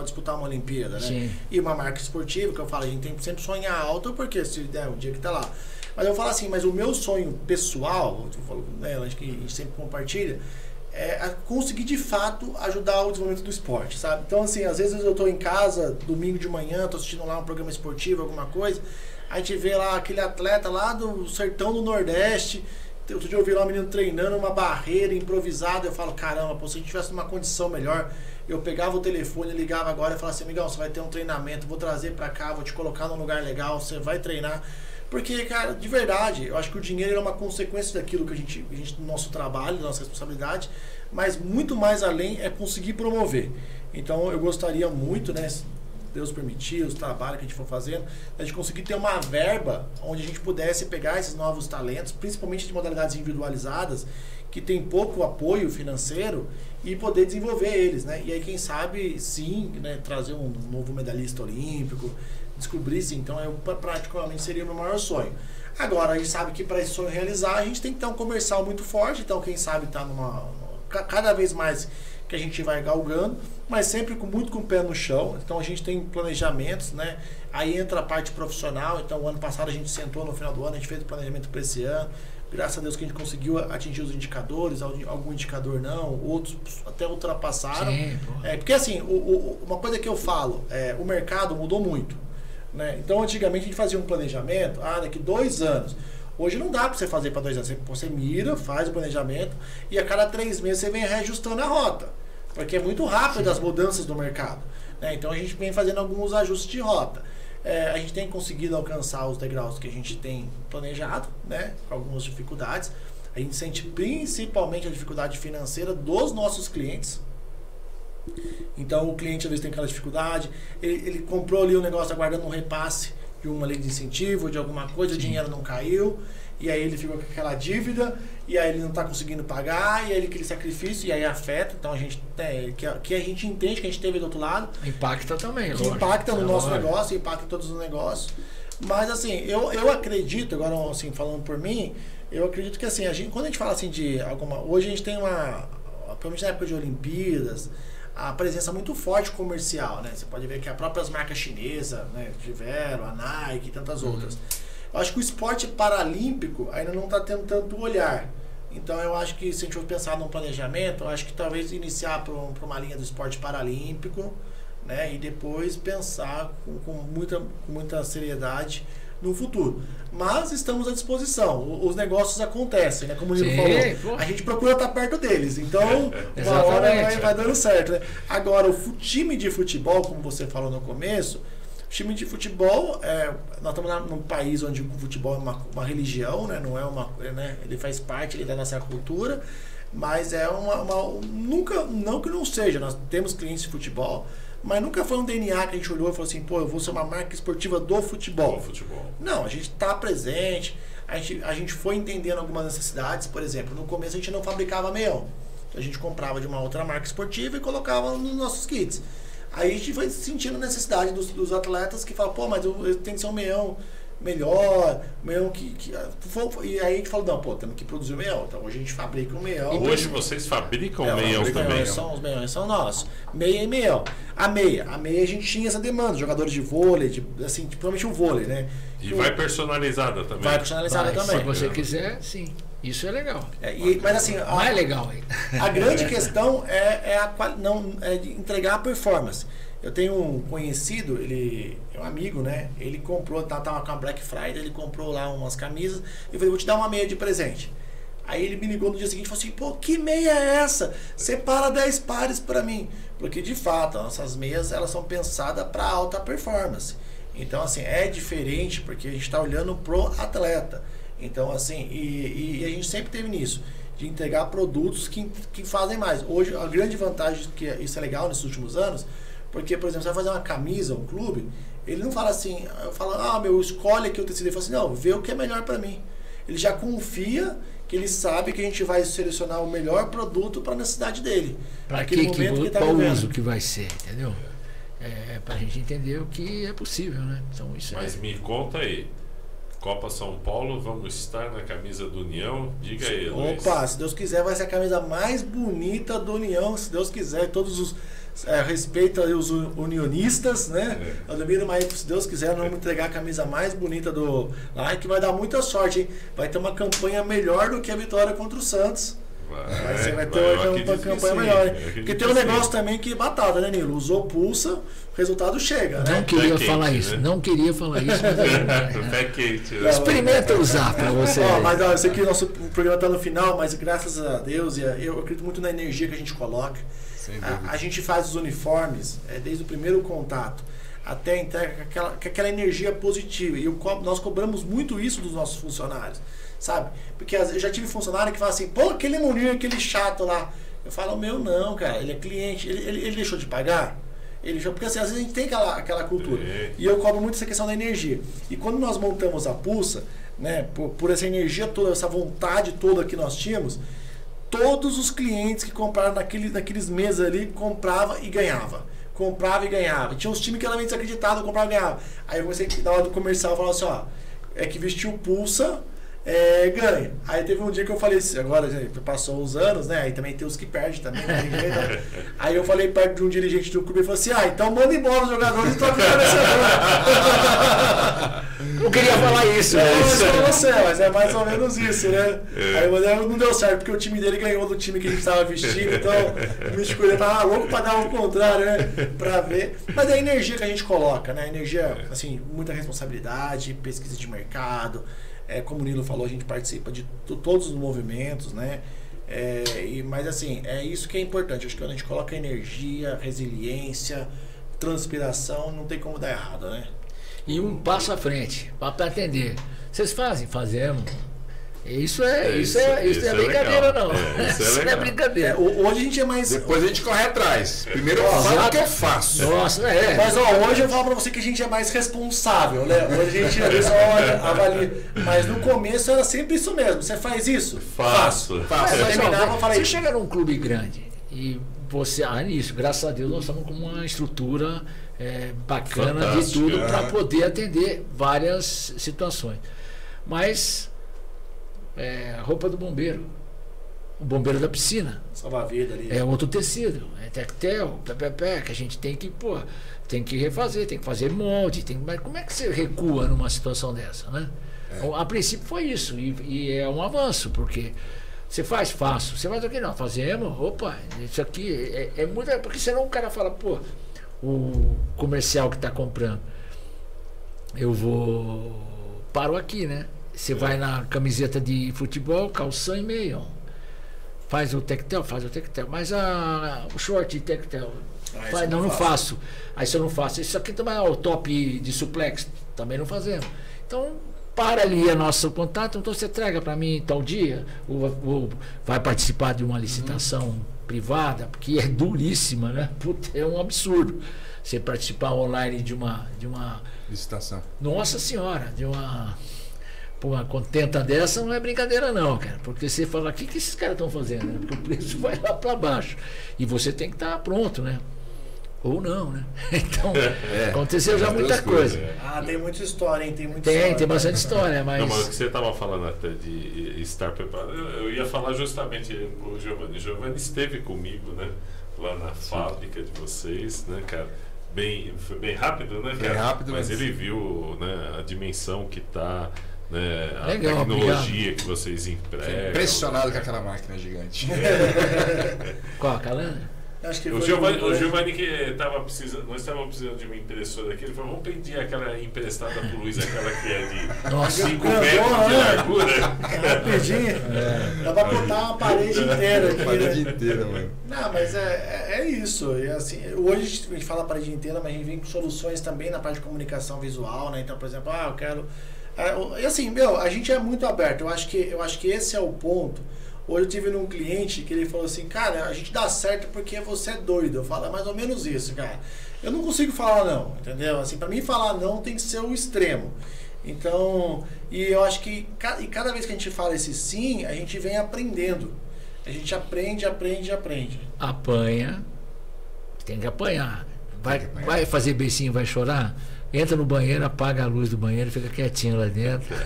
Speaker 3: disputar uma Olimpíada, né? Sim. E uma marca esportiva, que eu falo, a gente tem que sempre sonhar alto, porque se der o dia que tá lá. Mas eu falo assim, mas o meu sonho pessoal, eu falo, né, acho que a gente sempre compartilha, conseguir de fato ajudar o desenvolvimento do esporte, sabe? Então, assim, às vezes eu tô em casa, domingo de manhã, tô assistindo lá um programa esportivo, alguma coisa, a gente vê lá aquele atleta lá do sertão do Nordeste, Outro dia eu vi lá um menino treinando uma barreira improvisada, eu falo, caramba, pô, se a gente tivesse numa condição melhor, eu pegava o telefone, ligava agora e falava assim, amigão, você vai ter um treinamento, vou trazer pra cá, vou te colocar num lugar legal, você vai treinar. Porque, cara, de verdade, eu acho que o dinheiro é uma consequência daquilo que a gente do nosso trabalho, da nossa responsabilidade, mas muito mais além é conseguir promover. Então eu gostaria muito, né, se Deus permitir, os trabalhos que a gente for fazendo, a gente conseguir ter uma verba onde a gente pudesse pegar esses novos talentos, principalmente de modalidades individualizadas, que tem pouco apoio financeiro, e poder desenvolver eles, né? E aí, quem sabe, sim, né, trazer um novo medalhista olímpico, descobrir, sim. Então, praticamente seria o meu maior sonho. Agora, a gente sabe que para esse sonho realizar, a gente tem que ter um comercial muito forte, então, quem sabe, tá cada vez mais que a gente vai galgando, mas sempre muito com o pé no chão. Então a gente tem planejamentos, né? Aí entra a parte profissional. Então o ano passado a gente sentou no final do ano, a gente fez o planejamento para esse ano. Graças a Deus que a gente conseguiu atingir os indicadores, algum indicador não, outros até ultrapassaram. Sim, porque assim, uma coisa que eu falo, o mercado mudou muito, né? Então antigamente a gente fazia um planejamento, daqui 2 anos. Hoje não dá para você fazer para 2 anos. Você mira, faz o planejamento e a cada 3 meses você vem reajustando a rota. Porque é muito rápido as mudanças do mercado, né? Então a gente vem fazendo alguns ajustes de rota. A gente tem conseguido alcançar os degraus que a gente tem planejado, né? Com algumas dificuldades. A gente sente principalmente a dificuldade financeira dos nossos clientes. Então o cliente às vezes tem aquela dificuldade, ele comprou ali o negócio aguardando um repasse de uma lei de incentivo, de alguma coisa, o dinheiro não caiu, e aí ele ficou com aquela dívida, e aí ele não está conseguindo pagar, e aí aquele sacrifício, e aí afeta. Então a gente que a gente entende que a gente teve do outro lado.
Speaker 4: Impacta também,
Speaker 3: que lógico. Impacta no nosso negócio, impacta em todos os negócios. Mas assim, eu acredito, agora assim, falando por mim, eu acredito que assim, quando a gente fala assim de alguma. Hoje a gente tem principalmente na época de Olimpíadas, a presença muito forte comercial, né? Você pode ver que as próprias marcas chinesas, né, tiveram, a Nike e tantas outras. Eu acho que o esporte paralímpico ainda não está tendo tanto olhar. Então eu acho que se a gente for pensar num planejamento, eu acho que talvez iniciar por uma linha do esporte paralímpico, né? E depois pensar com muita seriedade no futuro. Mas estamos à disposição. Os negócios acontecem, né? Como o Nilo falou. A gente procura estar perto deles. Então, uma hora vai dando certo, né? Agora, o time de futebol, como você falou no começo, o time de futebol, nós estamos num país onde o futebol é uma religião, né? Não é né? Ele faz parte da nossa cultura, mas é nunca, não que não seja, nós temos clientes de futebol, mas nunca foi um DNA que a gente olhou e falou assim, pô, eu vou ser uma marca esportiva do futebol. Não, a gente está presente, a gente foi entendendo algumas necessidades. Por exemplo, no começo a gente não fabricava meião. A gente comprava de uma outra marca esportiva e colocava nos nossos kits. Aí a gente foi sentindo a necessidade dos atletas que falam, pô, mas eu tenho que ser um meião melhor, meião e aí a gente falou, não, pô, temos que produzir o meião. Então hoje a gente fabrica um meião.
Speaker 2: E hoje vocês fabricam meião também?
Speaker 3: Os meiões são nossos. Meia e meião. A meia a gente tinha essa demanda, jogadores de vôlei, assim, principalmente o vôlei, né?
Speaker 2: E vai personalizada também.
Speaker 3: Vai personalizada também.
Speaker 4: Se você quiser, sim. Isso é legal.
Speaker 3: Mas assim,
Speaker 4: mais legal aí.
Speaker 3: A grande questão é de entregar a performance. Eu tenho um conhecido, ele é um amigo, né? Ele comprou, tava com a Black Friday, ele comprou lá umas camisas. Eu falei, vou te dar uma meia de presente. Aí ele me ligou no dia seguinte e falou assim, pô, que meia é essa? Separa 10 pares para mim. Porque de fato, nossas meias, elas são pensadas para alta performance. Então assim, é diferente porque a gente está olhando pro atleta. Então assim, e a gente sempre teve nisso, de entregar produtos que fazem mais. Hoje, a grande vantagem, que isso é legal nesses últimos anos, porque, por exemplo, você vai fazer uma camisa, um clube, ele não fala assim, eu falo, escolhe aqui o tecido. Ele fala assim, não, vê o que é melhor para mim. Ele já confia que ele sabe que a gente vai selecionar o melhor produto para a necessidade dele.
Speaker 4: Para aquele momento que tá qual uso que vai ser, entendeu? Para a gente entender o que é possível, né? Então, isso
Speaker 2: Mas me conta aí, Copa São Paulo, vamos estar na camisa do União? Diga aí, Luiz.
Speaker 3: Opa, se Deus quiser, vai ser a camisa mais bonita do União, se Deus quiser, todos os respeito os unionistas, né? Mas se Deus quiser, nós vamos entregar a camisa mais bonita do lá, que vai dar muita sorte, hein? Vai ter uma campanha melhor do que a vitória contra o Santos. Aí você vai ter uma campanha melhor. Porque tem um negócio também que batata, né, Nilo? Usou, pulsa, o resultado chega, né?
Speaker 4: Não queria falar isso, não queria falar isso.
Speaker 2: Pé quente, né?
Speaker 4: Experimenta usar para você.
Speaker 3: Mas eu sei que o nosso programa está no final, mas graças a Deus, eu acredito muito na energia que a gente coloca. A gente faz os uniformes desde o primeiro contato até a entrega com aquela energia positiva. E nós cobramos muito isso dos nossos funcionários, sabe? Porque eu já tive funcionário que fala assim, pô, aquele Munir, aquele chato lá. Eu falo, meu não, cara, ele é cliente, ele deixou de pagar? Porque assim, às vezes a gente tem aquela cultura. E eu cobro muito essa questão da energia. E quando nós montamos a Pulsa, né, por essa energia toda, essa vontade toda que nós tínhamos, todos os clientes que compraram naqueles meses ali, comprava e ganhava. Comprava e ganhava. Tinha uns times que eram meio desacreditados, comprava e ganhava. Aí eu comecei a dar hora do comercial e falava assim, ó, é que vestiu Pulsa, ganha. Aí teve um dia que eu falei assim, agora passou os anos, né? Aí também tem os que perdem também, né? Aí eu falei perto de um dirigente do clube e falei assim, então manda embora os jogadores e troca o vencedor.
Speaker 4: Não queria falar isso, né?
Speaker 3: Mas é mais ou menos isso, né? Aí o Mané não deu certo, porque o time dele ganhou do time que a gente estava vestindo, então o Místico ele tava louco para dar o contrário, né? Para ver. Mas é a energia que a gente coloca, né? A energia, assim, muita responsabilidade, pesquisa de mercado. Como o Nilo falou, a gente participa de todos os movimentos, né? Mas assim, é isso que é importante. Acho que quando a gente coloca energia, resiliência, transpiração, não tem como dar errado, né?
Speaker 4: E um passo à frente, para atender. Vocês fazem? Fazemos. Isso é brincadeira,
Speaker 2: legal.
Speaker 4: não. Isso não é brincadeira.
Speaker 3: Hoje a gente é mais.
Speaker 1: Depois a gente corre atrás. Primeiro eu falo o que eu faço.
Speaker 3: Nossa, Mas hoje eu falo pra você que a gente é mais responsável, né? Hoje a gente só olha, avalia. Mas no começo era sempre isso mesmo. Você faz isso?
Speaker 2: Faço.
Speaker 4: Você chega num clube grande e você. Nisso, graças a Deus, nós estamos com uma estrutura bacana fantástica, de tudo para poder atender várias situações. Mas. Roupa do bombeiro, o bombeiro da piscina,
Speaker 3: salva-vida ali,
Speaker 4: outro tecido, tectel, que a gente tem que refazer, tem que fazer molde, mas como é que você recua numa situação dessa, né? A princípio foi isso e é um avanço, porque você faço, você faz o que não, fazemos, isso aqui é muito, porque senão o cara fala, o comercial que está comprando, paro aqui, né? Você vai na camiseta de futebol, calção e meião. Faz o tectel, mas o short de tectel. Não faço. Aí se eu não faço, isso aqui também é o top de suplex, também não fazemos. Então, para ali o nosso contato, então você entrega para mim tal dia, ou vai participar de uma licitação privada, porque é duríssima, né? É um absurdo. Você participar online de uma
Speaker 1: licitação.
Speaker 4: Nossa Senhora, de uma contenta dessa não é brincadeira não, cara, porque você fala, o que esses caras estão fazendo, né? Porque o preço vai lá para baixo e você tem que estar pronto, né? Ou não, né? Então, aconteceu já muita coisa.
Speaker 3: Tem muita história, hein?
Speaker 4: Tem bastante história, mas...
Speaker 2: Não, mas o que você estava falando até de estar preparado, eu ia falar justamente pro Giovanni. Giovanni esteve comigo, né? Lá na fábrica de vocês, né, cara? Foi bem rápido, né, cara?
Speaker 1: Bem rápido,
Speaker 2: mas ele viu, né, a dimensão que está... Né, a
Speaker 4: legal,
Speaker 2: tecnologia que vocês empregam.
Speaker 1: Fiquei impressionado com aquela máquina gigante.
Speaker 4: Qual? A Calana?
Speaker 3: Acho que
Speaker 2: o Giovanni que nós estávamos precisando de uma impressora aqui, ele falou, vamos pedir aquela emprestada pro Luiz, aquela que é de 5 metros de largura.
Speaker 3: Rapidinho. Dá pra botar uma parede inteira aqui.
Speaker 1: Parede inteira, mano.
Speaker 3: Não, mas é isso. E assim, hoje a gente fala parede inteira, mas a gente vem com soluções também na parte de comunicação visual, né? Então, por exemplo, eu quero... E assim, a gente é muito aberto. Eu acho que esse é o ponto. Hoje eu tive num cliente que ele falou assim, cara, a gente dá certo porque você é doido. Eu falo, é mais ou menos isso, cara. Eu não consigo falar não, entendeu? Assim, pra mim falar não tem que ser o extremo. Então, e eu acho que cada vez que a gente fala esse sim, a gente vem aprendendo. A gente aprende. Apanha.
Speaker 4: Tem que apanhar. Vai fazer beicinho, vai chorar? Entra no banheiro, apaga a luz do banheiro, fica quietinho lá dentro.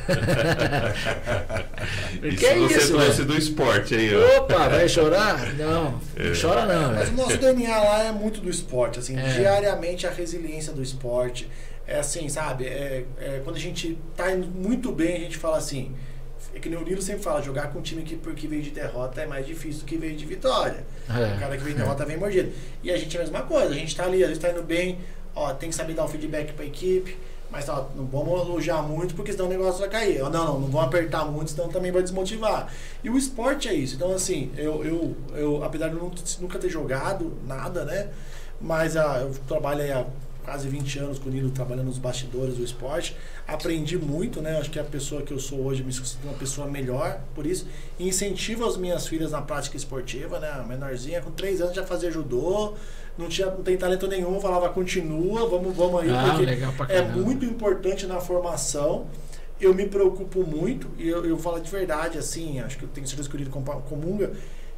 Speaker 2: Isso é você trouxe do esporte aí, ó.
Speaker 4: Opa, vai chorar? Não chora não.
Speaker 3: Mas o nosso DNA lá é muito do esporte, assim, diariamente a resiliência do esporte. É assim, sabe? Quando a gente tá indo muito bem, a gente fala assim, É que nem o Nilo sempre fala, jogar com um time que veio de derrota é mais difícil do que veio de vitória. O cara que veio de derrota vem mordido. E a gente é a mesma coisa, a gente tá ali, às vezes tá indo bem, ó, tem que saber dar o feedback pra equipe, mas ó, não vamos elogiar muito porque senão o negócio vai cair. Ó, não vamos apertar muito, senão também vai desmotivar. E o esporte é isso. Então assim, eu apesar de nunca ter jogado nada, né? Mas eu trabalho aí há quase 20 anos com o Nilo trabalhando nos bastidores do esporte. Aprendi muito, né? Acho que a pessoa que eu sou hoje me sinto uma pessoa melhor por isso. E incentivo as minhas filhas na prática esportiva, né? A menorzinha, com 3 anos já fazia judô, não tem talento nenhum, falava continua, vamos aí, porque
Speaker 4: legal pra
Speaker 3: é
Speaker 4: caramba.
Speaker 3: muito importante na formação. Eu me preocupo muito, e eu falo de verdade, assim, acho que eu tenho certeza que o Nilo comunga,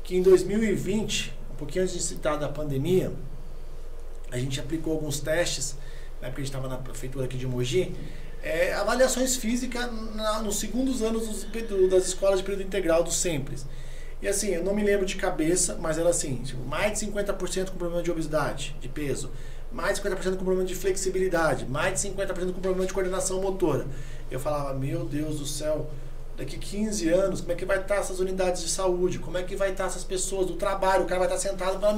Speaker 3: que em 2020, um pouquinho antes de citar da pandemia, a gente aplicou alguns testes, na época que a gente estava na prefeitura aqui de Mogi, avaliações físicas nos segundos anos das escolas de período integral do Simples. E assim, eu não me lembro de cabeça, mas era assim, tipo, mais de 50% com problema de obesidade, de peso, mais de 50% com problema de flexibilidade, mais de 50% com problema de coordenação motora. Eu falava, meu Deus do céu, daqui 15 anos, como é que vai estar essas unidades de saúde? Como é que vai estar essas pessoas do trabalho? O cara vai estar sentado pela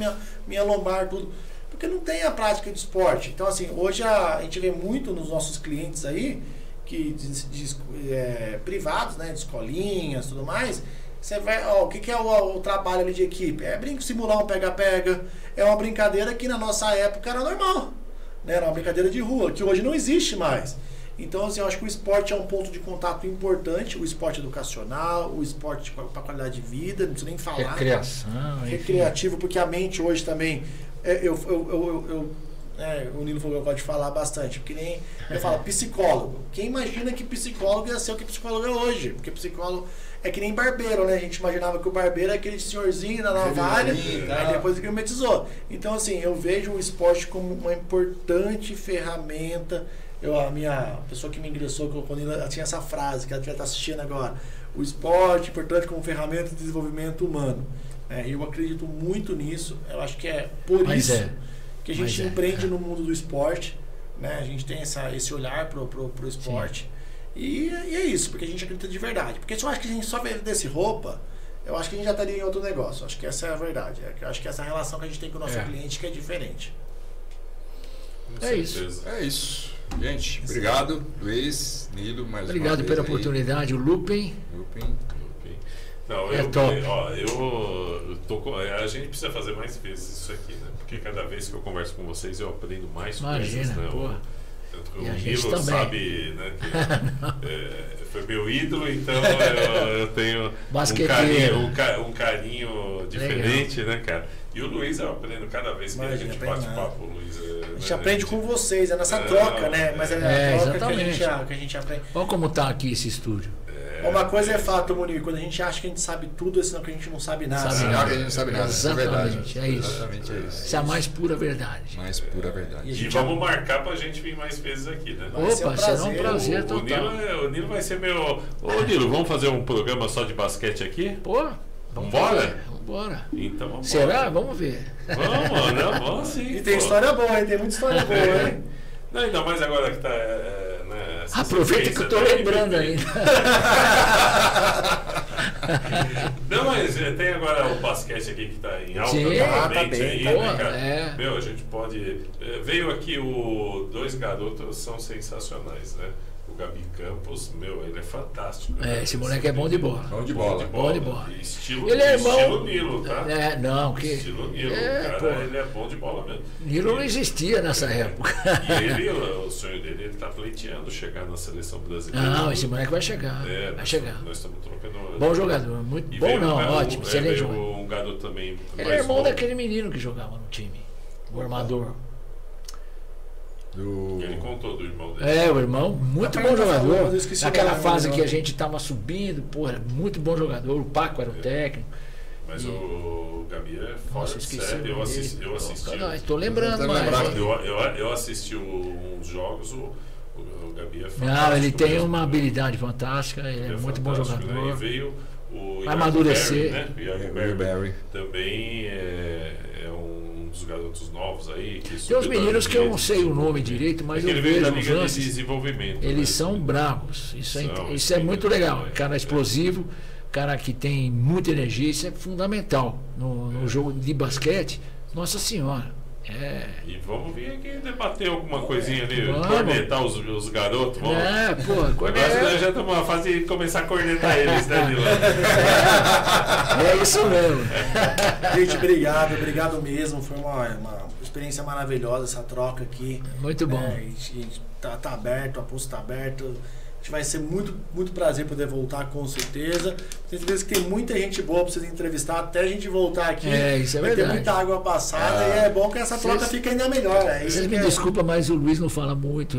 Speaker 3: minha lombar, tudo. Porque não tem a prática de esporte. Então, assim, hoje a gente vê muito nos nossos clientes aí, privados, né, de escolinhas e tudo mais, você vai, o que é o trabalho ali de equipe? Simular um pega-pega, é uma brincadeira que na nossa época era normal, né? Era uma brincadeira de rua, que hoje não existe mais. Então, assim, eu acho que o esporte é um ponto de contato importante, o esporte educacional, o esporte para qualidade de vida, não preciso nem falar. Recreativo, porque a mente hoje também... o Nilo falou que eu gosto de falar bastante, porque nem eu falo psicólogo. Quem imagina que psicólogo ia ser o que psicólogo é hoje? Porque psicólogo é que nem barbeiro, né? A gente imaginava que o barbeiro é aquele senhorzinho na navalha, aí depois ele climatizou. Então, assim, eu vejo o esporte como uma importante ferramenta. A pessoa que me ingressou, quando ela tinha essa frase, que ela já está assistindo agora, o esporte importante como ferramenta de desenvolvimento humano. Eu acredito muito nisso, eu acho que é por isso que a gente empreende no mundo do esporte, né? A gente tem esse olhar pro esporte. E é isso, porque a gente acredita de verdade. Porque se eu acho que a gente só vendesse roupa, eu acho que a gente já estaria em outro negócio. Acho que essa é a verdade. Eu acho que essa relação que a gente tem com o nosso cliente que é diferente.
Speaker 1: É isso. Gente, obrigado, Luiz, Nilo, mais uma vez.
Speaker 4: Obrigado pela oportunidade, o Lupin.
Speaker 2: Não, a gente precisa fazer mais vezes isso aqui, né? Porque cada vez que eu converso com vocês eu aprendo mais coisas, né? O Nilo sabe, né, que foi meu ídolo, então eu tenho um carinho diferente, né, cara? E o Luiz eu aprendo cada vez que a gente bate papo, Luiz.
Speaker 3: A gente aprende com vocês, é nessa troca, né? Mas é a troca que a gente aprende.
Speaker 4: Olha como tá aqui esse estúdio.
Speaker 3: Uma coisa é fato, Munir, quando a gente acha que a gente sabe tudo, é senão que a gente não sabe nada.
Speaker 1: Que a gente não sabe nada.
Speaker 4: Exatamente, é isso.
Speaker 1: Exatamente, é isso.
Speaker 4: Isso é a mais pura verdade.
Speaker 1: Mais pura verdade.
Speaker 2: E vamos marcar pra gente vir mais vezes aqui, né?
Speaker 4: Opa, será um prazer total.
Speaker 2: O Nilo vai ser meu... Ô, Nilo, vamos fazer um programa só de basquete aqui?
Speaker 4: Pô,
Speaker 2: vambora?
Speaker 4: Vambora.
Speaker 2: Então vamos.
Speaker 4: Será? Vamos ver.
Speaker 2: Vamos sim.
Speaker 3: E tem história boa, hein? Tem muita história boa, hein?
Speaker 2: Não, ainda mais agora que tá...
Speaker 4: Aproveita que eu tô lembrando ainda.
Speaker 2: Não, mas tem agora o basquete aqui que tá em alta novamente aí, né, cara? Meu, a gente pode... Veio aqui dois garotos, são sensacionais, né? O Gabi Campos, meu, ele é fantástico.
Speaker 4: Esse moleque é bom de bola.
Speaker 1: Bom de bola.
Speaker 2: Ele é
Speaker 4: irmão...
Speaker 2: Estilo Nilo, tá? Estilo Nilo, cara, ele é bom de bola mesmo.
Speaker 4: Nilo não existia nessa época.
Speaker 2: E o sonho dele, ele tá pleiteando chegar na seleção brasileira.
Speaker 4: Não, esse moleque vai chegar. Vai chegar.
Speaker 2: Nós estamos trocando...
Speaker 4: Bom jogador, muito bom não, ótimo, excelente jogador.
Speaker 2: Um garoto também.
Speaker 4: Ele é irmão daquele menino que jogava no time, o armador.
Speaker 2: Ele contou do irmão dele.
Speaker 4: O irmão, muito bom jogador. Naquela fase que a gente estava subindo, porra, muito bom jogador. O Paco era o técnico.
Speaker 2: Mas o Gabi é fora de série. Eu assisti.
Speaker 4: Estou lembrando mais.
Speaker 2: Eu assisti uns jogos. O Gabi é fantástico.
Speaker 4: Não, ele tem uma habilidade fantástica. Ele é muito bom jogador.
Speaker 2: Né? E veio o
Speaker 4: vai amadurecer.
Speaker 2: Barry, né? O Barry também é um dos garotos novos aí.
Speaker 4: Tem uns meninos que eu não sei o nome direito, mas eu vejo os
Speaker 2: Liga
Speaker 4: lances.
Speaker 2: de desenvolvimento.
Speaker 4: Eles
Speaker 2: né?
Speaker 4: são bravos. Isso é muito
Speaker 2: né?
Speaker 4: legal. Cara explosivo, cara que tem muita energia, isso é fundamental no jogo de basquete. Nossa Senhora.
Speaker 2: E vamos vir aqui debater alguma coisinha ali,
Speaker 4: Vamos.
Speaker 2: cornetar os garotos. Vamos.
Speaker 4: Agora
Speaker 2: Já estamos na fase de começar a cornetar eles, né, Nilson?
Speaker 4: É isso mesmo.
Speaker 3: Gente, obrigado mesmo. Foi uma experiência maravilhosa essa troca aqui.
Speaker 4: Muito bom.
Speaker 3: A gente tá aberto, a pulso tá aberto. A gente vai ser muito prazer poder voltar, com certeza. Tem certeza que tem muita gente boa pra vocês entrevistar até a gente voltar aqui.
Speaker 4: Isso é
Speaker 3: vai
Speaker 4: verdade.
Speaker 3: ter muita água passada e é bom que essa troca fique ainda melhor.
Speaker 4: Vocês me desculpam, mas o Luiz não fala muito.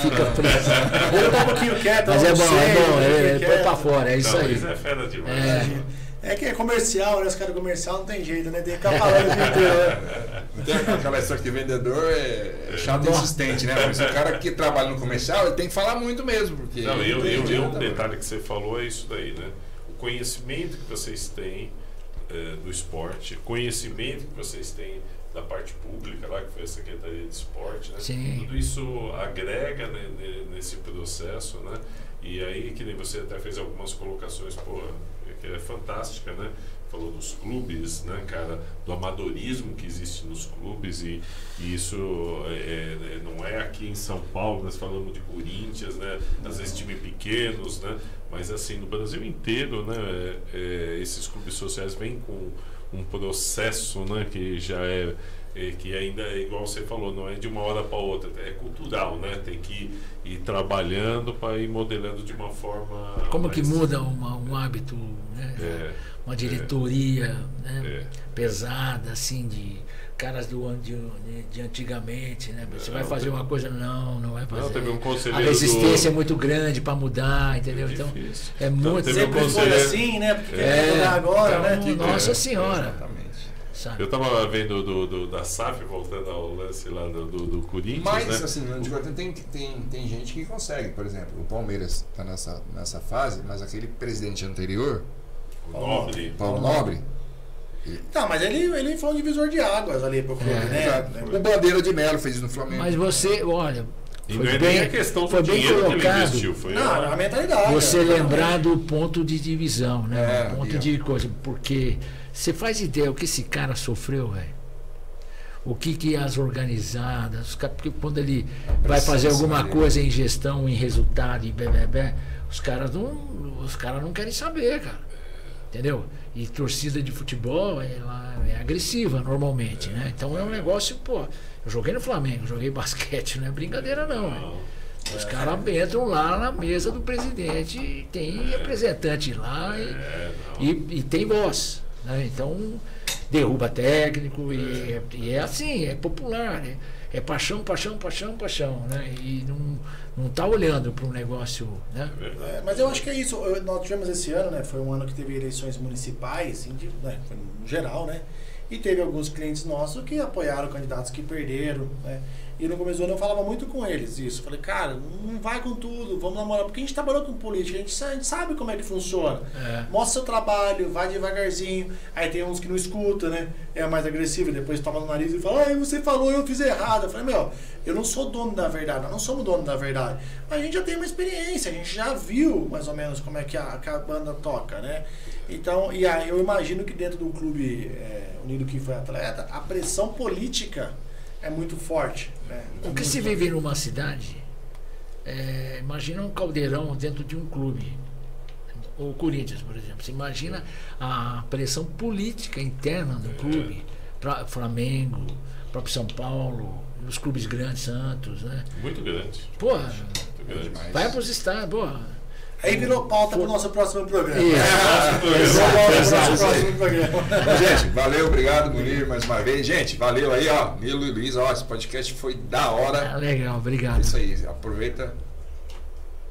Speaker 4: Fica preso.
Speaker 3: Ele tá um pouquinho quieto.
Speaker 4: Mas é bom, põe pra fora, é isso aí.
Speaker 2: Luiz é fera demais.
Speaker 3: É que é comercial, né? Os caras comercial não tem jeito, né? Tem que ficar falando o dia inteiro, né?
Speaker 1: Não tem aquela história que vendedor é chato e insistente, né? Mas o cara que trabalha no comercial, ele tem que falar muito mesmo. Porque
Speaker 2: Não, um detalhe que você falou é isso daí, né? O conhecimento que vocês têm do esporte, conhecimento que vocês têm da parte pública lá, que foi a Secretaria de Esporte, né?
Speaker 4: Sim.
Speaker 2: Tudo isso agrega, né, nesse processo, né? E aí, que nem você até fez algumas colocações, que é fantástica, né? Falou dos clubes, né, cara, do amadorismo que existe nos clubes e isso não é aqui em São Paulo, nós falamos de Corinthians, né, às vezes times pequenos, né, mas assim, no Brasil inteiro, né, esses clubes sociais vêm com um processo, né, que já que ainda é igual você falou, não é de uma hora para outra, é cultural, né? Tem que ir trabalhando para ir modelando de uma forma.
Speaker 4: Como que muda um hábito, né? Uma diretoria, né? Pesada, assim, de caras de antigamente, né? Você vai fazer uma coisa, não vai fazer.
Speaker 2: Não, teve um
Speaker 4: a
Speaker 2: conselheiro
Speaker 4: resistência é muito grande para mudar, entendeu? Então é muito.
Speaker 2: Teve um
Speaker 3: Sempre foi
Speaker 2: conselheiro
Speaker 3: assim, né? Porque quer mudar agora, né?
Speaker 4: Nossa Senhora.
Speaker 1: Exatamente.
Speaker 4: Sabe?
Speaker 2: Eu tava vendo da SAF, voltando ao lance lá do Corinthians,
Speaker 1: Mas,
Speaker 2: né?
Speaker 1: assim, tem gente que consegue. Por exemplo, o Palmeiras está nessa fase, mas aquele presidente anterior,
Speaker 2: O Nobre.
Speaker 1: Paulo Nobre,
Speaker 3: Tá, mas ele foi um divisor de águas ali pro clube, né?
Speaker 1: o Bandeira de Melo fez isso no Flamengo.
Speaker 4: Mas você, olha,
Speaker 2: E não é nem a questão do
Speaker 4: foi bem
Speaker 2: dinheiro que ele
Speaker 4: colocado.
Speaker 2: investiu, foi
Speaker 3: Não, a mentalidade.
Speaker 4: Você
Speaker 3: né?
Speaker 4: lembrar do ponto de divisão, né? O ponto
Speaker 1: e,
Speaker 4: de coisa. Porque você faz ideia o que esse cara sofreu, velho. O que as organizadas, porque quando ele vai fazer alguma coisa em gestão, em resultado, em bebê, os caras não querem saber, cara. Entendeu? E torcida de futebol ela é agressiva normalmente, né? Então é um negócio, eu joguei no Flamengo, joguei basquete, não é brincadeira não, né? Os caras entram lá na mesa do presidente, e tem representante lá e tem voz, né? Então derruba técnico e é assim, é popular, né? É paixão, né? E não tá olhando para um negócio, né?
Speaker 3: Mas eu acho que é isso. Nós tivemos esse ano, né? Foi um ano que teve eleições municipais, assim, né? Foi no geral, né? E teve alguns clientes nossos que apoiaram candidatos que perderam, né? E no começo do ano eu falava muito com eles isso. Falei, cara, não vai com tudo, vamos namorar. Porque a gente trabalhou com política, a gente sabe como é que funciona. Mostra seu trabalho, vai devagarzinho. Aí tem uns que não escutam, né? É mais agressivo, e depois toma no nariz e fala, você falou, eu fiz errado. Eu falei, eu não sou dono da verdade, nós não somos dono da verdade. Mas a gente já tem uma experiência, a gente já viu mais ou menos como é que a banda toca, né? Então, e aí eu imagino que dentro do clube Unido que foi atleta, a pressão política é muito forte. Né?
Speaker 4: O que se vive numa cidade, imagina um caldeirão dentro de um clube. O Corinthians, por exemplo. Você imagina a pressão política interna do clube. Flamengo, próprio São Paulo, os clubes grandes, Santos, né?
Speaker 2: Muito grande.
Speaker 4: Porra,
Speaker 2: Muito grande.
Speaker 4: vai pros estados, porra.
Speaker 3: Aí virou pauta pro nosso próximo programa.
Speaker 4: Exato.
Speaker 1: Bom, gente, valeu, obrigado, Munir, mais uma vez. Gente, valeu aí, ó. Nilo e Luiz, esse podcast foi da hora.
Speaker 4: Legal, obrigado.
Speaker 1: É isso aí, aproveita,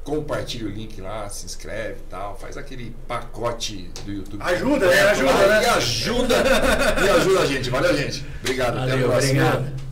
Speaker 1: compartilha o link lá, se inscreve e tal, faz aquele pacote do YouTube.
Speaker 3: Ajuda, né?
Speaker 1: E ajuda a gente. Valeu, gente. Obrigado, até a
Speaker 4: Valeu,
Speaker 1: próxima.
Speaker 4: obrigado.